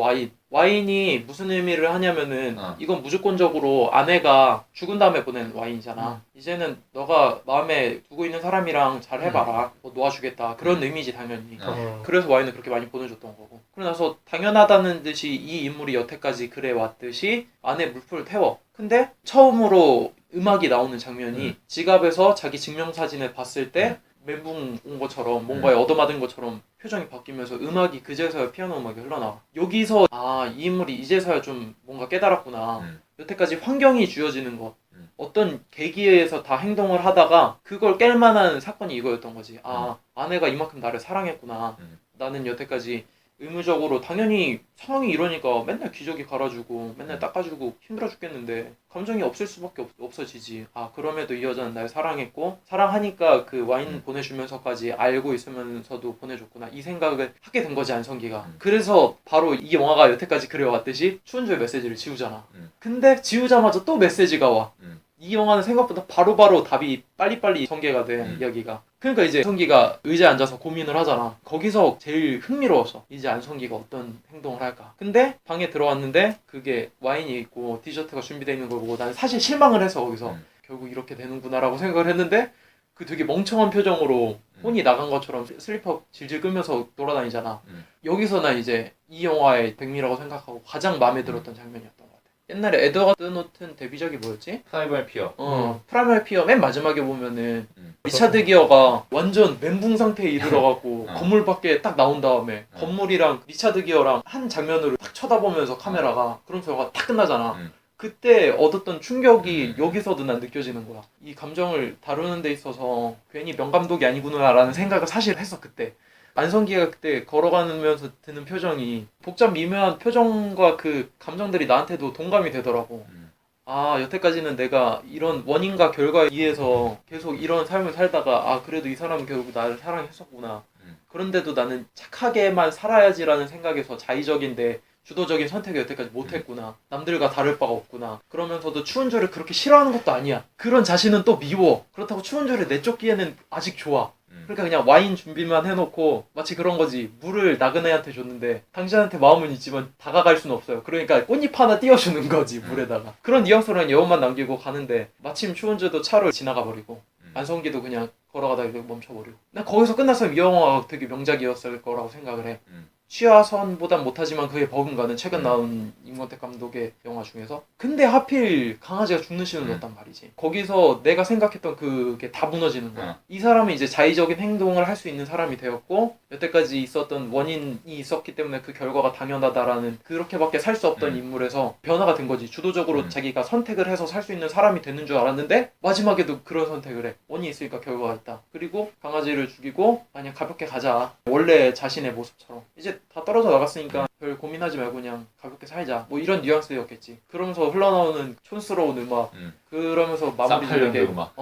와인이 무슨 의미를 하냐면은 이건 무조건적으로 아내가 죽은 다음에 보낸 와인이잖아. 이제는 너가 마음에 두고 있는 사람이랑 잘 해봐라. 뭐 놓아주겠다. 그런 의미지 당연히. 그래서 와인을 그렇게 많이 보내줬던 거고. 그러고 나서 당연하다는 듯이 이 인물이 여태까지 그래 왔듯이 안에 물품을 태워. 근데 처음으로 음악이 나오는 장면이 지갑에서 자기 증명사진을 봤을 때 멘붕 온 것처럼 뭔가에 얻어맞은 것처럼 표정이 바뀌면서 음악이 그제서야 피아노 음악이 흘러나와. 여기서 이 인물이 이제서야 좀 뭔가 깨달았구나. 여태까지 환경이 주어지는 것, 어떤 계기에서 다 행동을 하다가 그걸 깰 만한 사건이 이거였던 거지. 아내가 이만큼 나를 사랑했구나. 나는 여태까지 의무적으로 당연히 상황이 이러니까 맨날 기저귀 갈아주고 맨날 닦아주고 힘들어 죽겠는데 감정이 없을 수밖에 없어지지. 그럼에도 이 여자는 날 사랑했고 사랑하니까 그 와인 보내주면서까지 알고 있으면서도 보내줬구나. 이 생각을 하게 된 거지 안성기가. 그래서 바로 이 영화가 여태까지 그려왔듯이 추운조의 메시지를 지우잖아. 근데 지우자마자 또 메시지가 와. 이 영화는 생각보다 바로바로 답이 빨리빨리 전개가 돼, 이야기가. 그러니까 이제 안성기가 의자에 앉아서 고민을 하잖아. 거기서 제일 흥미로웠어. 이제 안성기가 어떤 행동을 할까. 근데 방에 들어왔는데 그게 와인이 있고 디저트가 준비되어 있는 걸 보고 나는 사실 실망을 해서 거기서 결국 이렇게 되는구나라고 생각을 했는데 그 되게 멍청한 표정으로 혼이 나간 것처럼 슬리퍼 질질 끌면서 돌아다니잖아. 여기서 난 이제 이 영화의 백미라고 생각하고 가장 마음에 들었던 장면이었던 것 같아. 옛날에 에드워드 노튼 데뷔작이 뭐였지? 프라이멀 피어. 프라이멀 피어 맨 마지막에 보면은 리차드 기어가 완전 멘붕 상태에 이르러갖고 건물 밖에 딱 나온 다음에 건물이랑 리차드 기어랑 한 장면으로 딱 쳐다보면서 카메라가 그러면서 영화가 딱 끝나잖아. 그때 얻었던 충격이 여기서도 난 느껴지는 거야. 이 감정을 다루는 데 있어서 괜히 명감독이 아니구나라는 생각을 사실 했어 그때. 안성기가 그때 걸어가면서 드는 표정이 복잡 미묘한 표정과 그 감정들이 나한테도 동감이 되더라고. 여태까지는 내가 이런 원인과 결과에 의해서 계속 이런 삶을 살다가 그래도 이 사람은 결국 나를 사랑했었구나. 그런데도 나는 착하게만 살아야지라는 생각에서 자의적인데 주도적인 선택을 여태까지 못했구나. 남들과 다를 바가 없구나. 그러면서도 추운조를 그렇게 싫어하는 것도 아니야. 그런 자신은 또 미워. 그렇다고 추운조를 내쫓기에는 아직 좋아. 그러니까 그냥 와인 준비만 해놓고 마치 그런 거지. 물을 나그네한테 줬는데 당신한테 마음은 있지만 다가갈 수는 없어요. 그러니까 꽃잎 하나 띄워주는 거지 물에다가. 그런 뉘앙스로는 여운만 남기고 가는데 마침 추운조도 차로 지나가 버리고 안성기도 그냥 걸어가다가 멈춰버리고. 난 거기서 끝났으면 이 영화가 되게 명작이었을 거라고 생각을 해. 취하선보단 못하지만 그게 버금가는 최근 나온 임권택 감독의 영화 중에서. 근데 하필 강아지가 죽는 씬을 넣었단 말이지. 거기서 내가 생각했던 그게 다 무너지는 거야. 이 사람은 이제 자의적인 행동을 할 수 있는 사람이 되었고 여태까지 있었던 원인이 있었기 때문에 그 결과가 당연하다라는 그렇게밖에 살 수 없던 인물에서 변화가 된 거지. 주도적으로 자기가 선택을 해서 살 수 있는 사람이 되는 줄 알았는데 마지막에도 그런 선택을 해. 원인이 있으니까 결과가 있다. 그리고 강아지를 죽이고 그냥 가볍게 가자. 원래 자신의 모습처럼. 이제 다 떨어져 나갔으니까 별 고민하지 말고 그냥 가볍게 살자. 뭐 이런 뉘앙스였겠지. 그러면서 흘러나오는 촌스러운 음악. 그러면서 마무리 지르게 음악.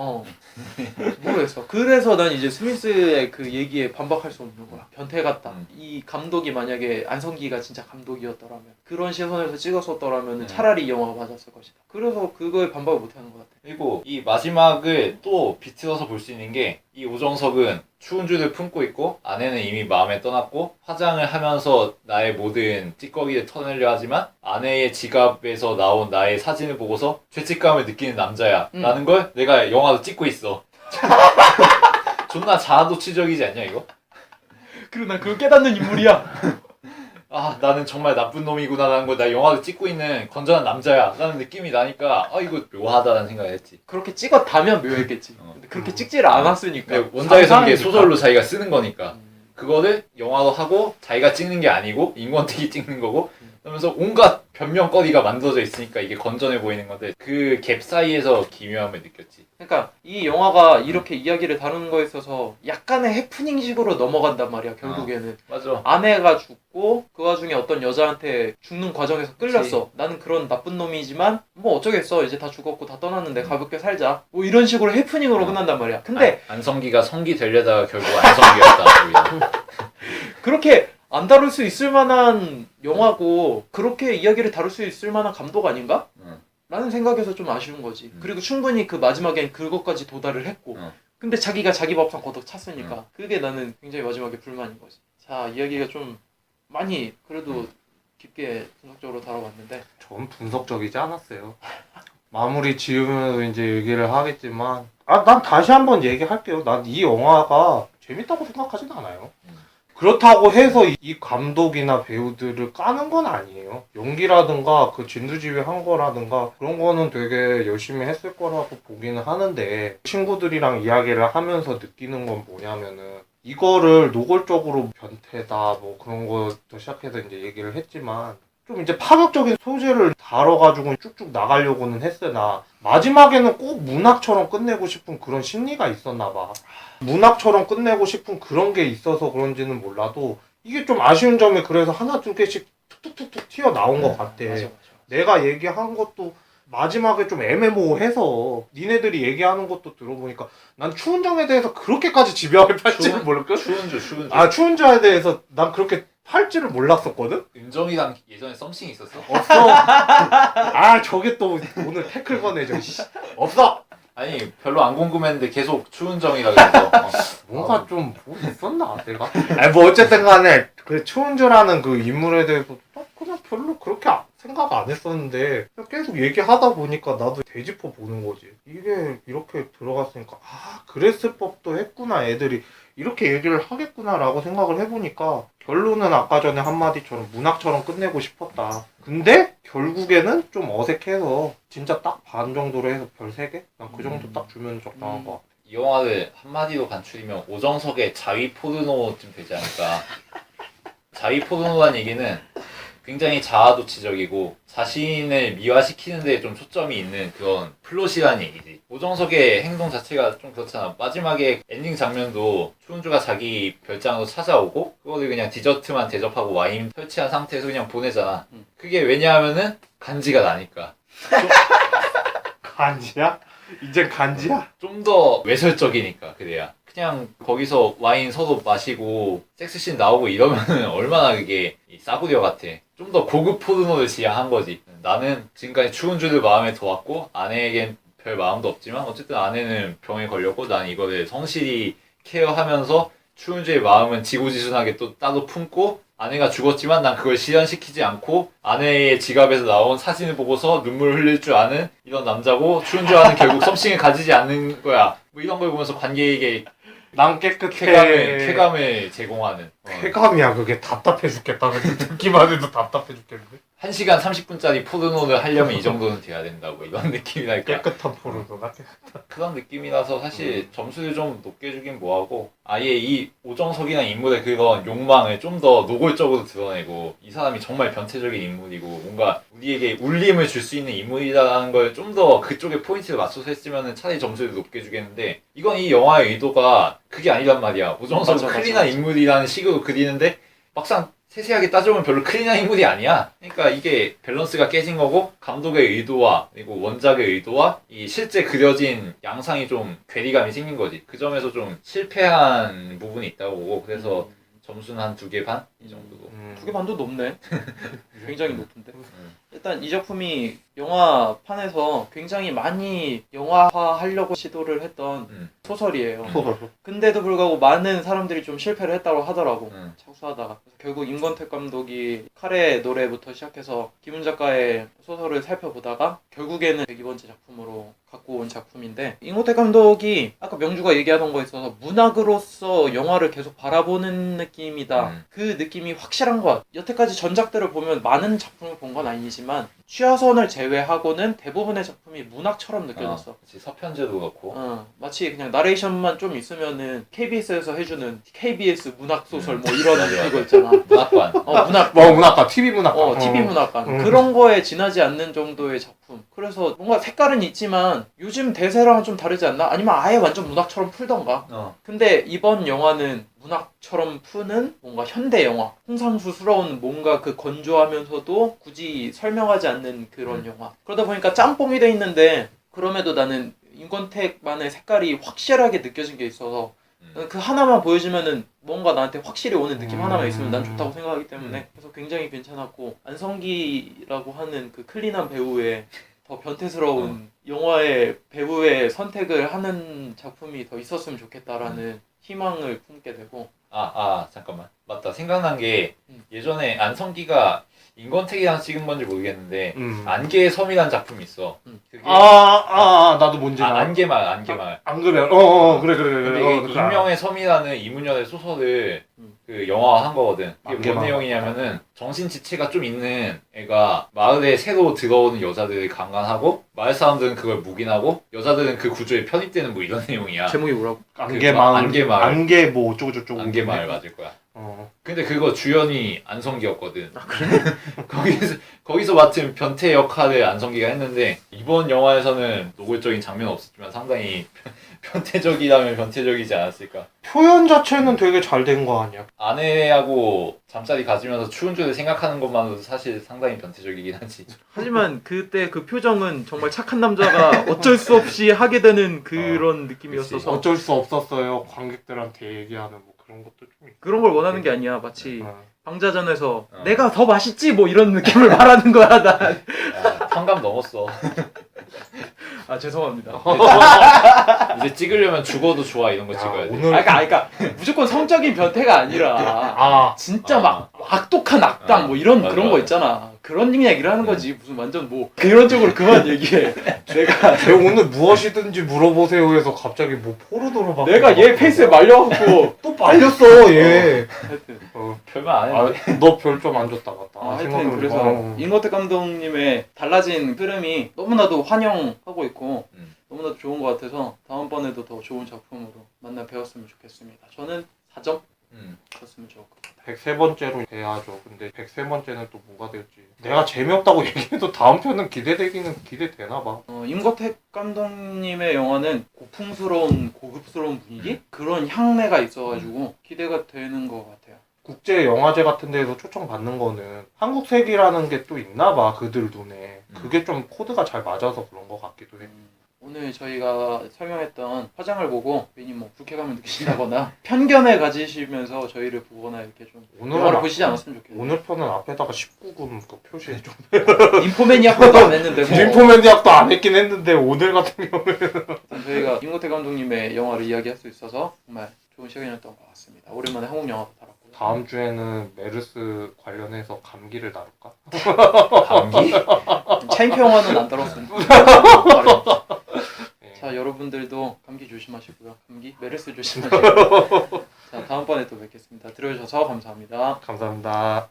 모르겠어. 그래서 난 이제 스미스의 그 얘기에 반박할 수 없는 거야. 변태 같다. 이 감독이 만약에 안성기가 진짜 감독이었더라면 그런 시선에서 찍었었더라면 차라리 이 영화가 맞았을 것이다. 그래서 그거에 반박을 못하는 것 같아. 그리고 이 마지막을 또 비틀어서 볼 수 있는 게 이 오정석은 추운 줄을 품고 있고 아내는 이미 마음에 떠났고 화장을 하면서 나의 모든 찌꺼기를 털어내려 하지만 아내의 지갑에서 나온 나의 사진을 보고서 죄책감을 느끼는 남자야 라는 걸 내가 영화로 찍고 있어. 존나 자아도취적이지 않냐 이거? 그리고 난 그걸 깨닫는 인물이야. 아 나는 정말 나쁜 놈이구나 라는 걸 나 영화로 찍고 있는 건전한 남자야 라는 느낌이 나니까 아 이거 묘하다는 생각을 했지. 그렇게 찍었다면 묘했겠지. 근데 그렇게 찍지를 않았으니까. 근데 원작에서는 이게 상상이니까. 소설로 자기가 쓰는 거니까 그거를 영화로 하고 자기가 찍는 게 아니고 임권택이 찍는 거고 그러면서 온갖 변명거리가 만들어져 있으니까 이게 건전해 보이는 건데 그 갭 사이에서 기묘함을 느꼈지. 그러니까 이 영화가 이렇게 이야기를 다루는 거에 있어서 약간의 해프닝식으로 넘어간단 말이야. 결국에는 맞아. 아내가 죽고 그 와중에 어떤 여자한테 죽는 과정에서 끌렸어. 나는 그런 나쁜 놈이지만 뭐 어쩌겠어. 이제 다 죽었고 다 떠났는데 가볍게 살자. 뭐 이런 식으로 해프닝으로 끝난단 말이야. 근데 안성기가 성기 되려다가 결국 안성기였다. 오히려. 그렇게 안 다룰 수 있을 만한 영화고 그렇게 이야기를 다룰 수 있을 만한 감독 아닌가? 라는 생각에서 좀 아쉬운 거지. 그리고 충분히 그 마지막엔 그것까지 도달을 했고 근데 자기가 자기 밥상 거덕 찼으니까 그게 나는 굉장히 마지막에 불만인 거지. 자, 이야기가 좀 많이 그래도 깊게 분석적으로 다뤄봤는데 전 분석적이지 않았어요. 마무리 지으면서 이제 얘기를 하겠지만 난 다시 한번 얘기할게요. 난 이 영화가 재밌다고 생각하진 않아요. 그렇다고 해서 이 감독이나 배우들을 까는 건 아니에요. 연기라든가 그 진두지휘 한 거라든가 그런 거는 되게 열심히 했을 거라고 보기는 하는데 친구들이랑 이야기를 하면서 느끼는 건 뭐냐면은 이거를 노골적으로 변태다 뭐 그런 것부터 시작해서 이제 얘기를 했지만 좀 이제 파격적인 소재를 다뤄가지고 쭉쭉 나가려고는 했으나 마지막에는 꼭 문학처럼 끝내고 싶은 그런 심리가 있었나 봐. 문학처럼 끝내고 싶은 그런 게 있어서 그런지는 몰라도 이게 좀 아쉬운 점이 그래서 하나 두 개씩 툭툭툭툭 튀어나온 것 같아. 맞아. 내가 얘기한 것도 마지막에 좀 애매모호해서 니네들이 얘기하는 것도 들어보니까 난 추운정에 대해서 그렇게까지 집요하게 팔지를 몰랐거든? 추운 줄. 아 추운정에 대해서 난 그렇게 팔지를 몰랐었거든? 은정이랑 예전에 썸씽 있었어? 없어. 아 저게 또 오늘 태클 거네죠. 없어. 아니 별로 안 궁금했는데 계속 추운정이라 그래서 뭔가 좀 뭐 있었나 내가? 아니 뭐 어쨌든 간에 그 추운주라는 그 인물에 대해서 그냥 별로 그렇게 생각 안 했었는데 그냥 계속 얘기하다 보니까 나도 되짚어 보는 거지. 이게 이렇게 들어갔으니까 아 그랬을 법도 했구나. 애들이 이렇게 얘기를 하겠구나라고 생각을 해보니까 결론은 아까 전에 한마디처럼 문학처럼 끝내고 싶었다. 근데 결국에는 좀 어색해서 진짜 딱 반 정도로 해서 별 3개? 난 그 정도 딱 주면 적당한 것 같아. 이 영화를 한마디로 간추리면 오정석의 자위 포르노쯤 되지 않을까. 자위 포르노란 얘기는 굉장히 자아도취적이고 자신을 미화시키는 데 좀 초점이 있는 그런 플롯이라는 얘기지. 오정석의 행동 자체가 좀 그렇잖아. 마지막에 엔딩 장면도 추운주가 자기 별장으로 찾아오고 그거를 그냥 디저트만 대접하고 와인 설치한 상태에서 그냥 보내잖아. 그게 왜냐하면은 간지가 나니까. 간지야? 이제 간지야? 좀 더 외설적이니까 그래야. 그냥 거기서 와인 서로 마시고 섹스씬 나오고 이러면은 얼마나 그게 싸구려 같아. 좀 더 고급 포르노를 지향한 거지. 나는 지금까지 추운 줄을 마음에 두었고 아내에겐 별 마음도 없지만 어쨌든 아내는 병에 걸렸고 난 이거를 성실히 케어하면서 추운 줄의 마음은 지고지순하게 또 따로 품고 아내가 죽었지만 난 그걸 실현시키지 않고 아내의 지갑에서 나온 사진을 보고서 눈물 흘릴 줄 아는 이런 남자고 추운 줄아는 결국 썸씽을 가지지 않는 거야. 뭐 이런 걸 보면서 관계에게 난 깨끗해. 쾌감을 제공하는. 쾌감이야. 그게 답답해 죽겠다. 듣기만 해도 답답해 죽겠는데. 1시간 30분짜리 포르노를 하려면 이 정도는 돼야 된다고 이런 느낌이랄까. 깨끗한 포르노다. 그런 느낌이라서 사실 점수를 좀 높게 주긴 뭐하고 아예 이 오정석이나 인물의 그런 욕망을 좀 더 노골적으로 드러내고 이 사람이 정말 변태적인 인물이고 뭔가 우리에게 울림을 줄 수 있는 인물이라는 걸 좀 더 그쪽에 포인트를 맞춰서 했으면 차라리 점수를 높게 주겠는데 이건 이 영화의 의도가 그게 아니란 말이야. 오정석은 클린한 인물이라는 식으로 그리는데 막상 세세하게 따져보면 별로 클린한 인물이 아니야. 그러니까 이게 밸런스가 깨진 거고 감독의 의도와 그리고 원작의 의도와 이 실제 그려진 양상이 좀 괴리감이 생긴 거지. 그 점에서 좀 실패한 부분이 있다고 보고 그래서 점수는 한 2개 반? 이 정도로. 2개 반도 높네. 굉장히 높은데. 일단 이 작품이 영화판에서 굉장히 많이 영화화하려고 시도를 했던 소설이에요. 소설. 근데도 불구하고 많은 사람들이 좀 실패를 했다고 하더라고. 음. 착수하다가. 그래서 결국 임권택 감독이 카레 노래부터 시작해서 김훈 작가의 소설을 살펴보다가 결국에는 102번째 작품으로 갖고 온 작품인데, 임권택 감독이 아까 명주가 얘기하던 거에 있어서 문학으로서 영화를 계속 바라보는 느낌이다. 그 느낌이 확실한 것 같아. 여태까지 전작들을 보면 많은 작품을 본 건 아니지만 취하선을 제외하고는 대부분의 작품이 문학처럼 느껴졌어. 그치, 서편제도 그렇고. 마치 그냥 나레이션만 좀 있으면은 KBS에서 해주는 KBS 문학 소설 뭐 이런 그거 있잖아. 문학관. 문학관, TV 문학관. TV 문학관. 그런 거에 지나지 않는 정도의 작품. 그래서 뭔가 색깔은 있지만 요즘 대세랑은 좀 다르지 않나? 아니면 아예 완전 문학처럼 풀던가. 근데 이번 영화는 문학처럼 푸는 뭔가 현대 영화, 홍상수스러운 뭔가 그 건조하면서도 굳이 설명하지 않는 그런 영화. 그러다 보니까 짬뽕이 돼 있는데 그럼에도 나는 임권택만의 색깔이 확실하게 느껴진 게 있어서 그 하나만 보여주면은 뭔가 나한테 확실히 오는 느낌 하나만 있으면 난 좋다고 생각하기 때문에 그래서 굉장히 괜찮았고, 안성기라고 하는 그 클린한 배우의 더 변태스러운 영화의 배우의 선택을 하는 작품이 더 있었으면 좋겠다라는 희망을 품게 되고. 잠깐만. 맞다. 생각난 게 예전에 안성기가 임권택이랑 찍은 건지 모르겠는데 안개의 섬이라는 작품이 있어. 그게 나도 뭔지 알아. 안개마을. 안 그래. 그래. 근데 이게 익명의 섬이라는 이문열의 소설을 그 영화화한 거거든. 그게 뭔 안개마을. 내용이냐면은 정신 지체가 좀 있는 애가 마을에 새로 들어오는 여자들을 강간하고 마을 사람들은 그걸 묵인하고 여자들은 그 구조에 편입되는 뭐 이런 내용이야. 제목이 뭐라고? 안개마을. 안개 뭐 어쩌고저쩌고. 안개마을 맞을 거야. 근데 그거 주연이 안성기였거든. 그래? 거기서 맡은 변태 역할을 안성기가 했는데 이번 영화에서는 노골적인 장면은 없었지만 상당히 변태적이라면 변태적이지 않았을까. 표현 자체는 되게 잘 된 거 아니야? 아내하고 잠자리 가지면서 추운 줄을 생각하는 것만으로도 사실 상당히 변태적이긴 하지. 하지만 그때 그 표정은 정말 착한 남자가 어쩔 수 없이 하게 되는 그런 느낌이었어서 어쩔 수 없었어요. 관객들한테 얘기하는 뭐 그런 것도 좀 있고. 그런 걸 원하는 게 아니야. 마치 방자전에서 내가 더 맛있지 뭐 이런 느낌을 말하는 거야. 나. 환감 넘었어. 죄송합니다. 이제 찍으려면 죽어도 좋아 이런 거 찍어야 돼. 오늘 그러니까 무조건 성적인 변태가 아니라 진짜 막 악독한 악당 뭐 이런 맞아, 그런 거 있잖아. 그런 얘기를 하는 거지. 무슨 완전 뭐 그런 쪽으로 그만 얘기해. 내가 오늘 무엇이든지 물어보세요 해서 갑자기 뭐 포르도로 막 내가 얘 페이스에 말려갖고 또 말렸어 얘. 하여튼 별말 안 했는데. 너 별 좀 안 줬다 같다. 하여튼 그래서 임권택 감독님의 달라진 흐름이 너무나도 환영하고 있고 너무나도 좋은 것 같아서 다음번에도 더 좋은 작품으로 만나 뵈었으면 좋겠습니다. 저는 4점 줬으면 좋을 것 같아요. 103번째로 돼야죠. 근데 103번째는 또 뭐가 될지. 내가 재미없다고 얘기해도 다음 편은 기대되나 봐. 임권택 감독님의 영화는 고풍스러운 고급스러운 분위기? 그런 향내가 있어가지고 기대가 되는 것 같아요. 국제 영화제 같은 데에서 초청받는 거는 한국색이라는 게 또 있나 봐. 그들 눈에. 그게 좀 코드가 잘 맞아서 그런 것 같기도 해. 오늘 저희가 설명했던 화장을 보고 괜히 뭐 불쾌감을 느끼신다거나 편견을 가지시면서 저희를 보거나 이렇게 좀 영화를 보시지 않았으면 좋겠어요. 오늘 편은 앞에다가 19금 그 표시해줘. 인포매니아도 안 했는데 뭐. 인포맨디악도 안 했긴 했는데 오늘 같은 경우는 저희가 임권택 감독님의 영화를 이야기할 수 있어서 정말 좋은 시간이었던 것 같습니다. 오랜만에 한국 영화도 다뤘고요. 다음 주에는 메르스 관련해서 감기를 다룰까? 감기? 차인표 영화는 안 다뤘으니까. 자, 여러분들도 감기 조심하시고요. 감기, 메르스 조심하시고. 자, 다음번에 또 뵙겠습니다. 들어주셔서 감사합니다. 감사합니다.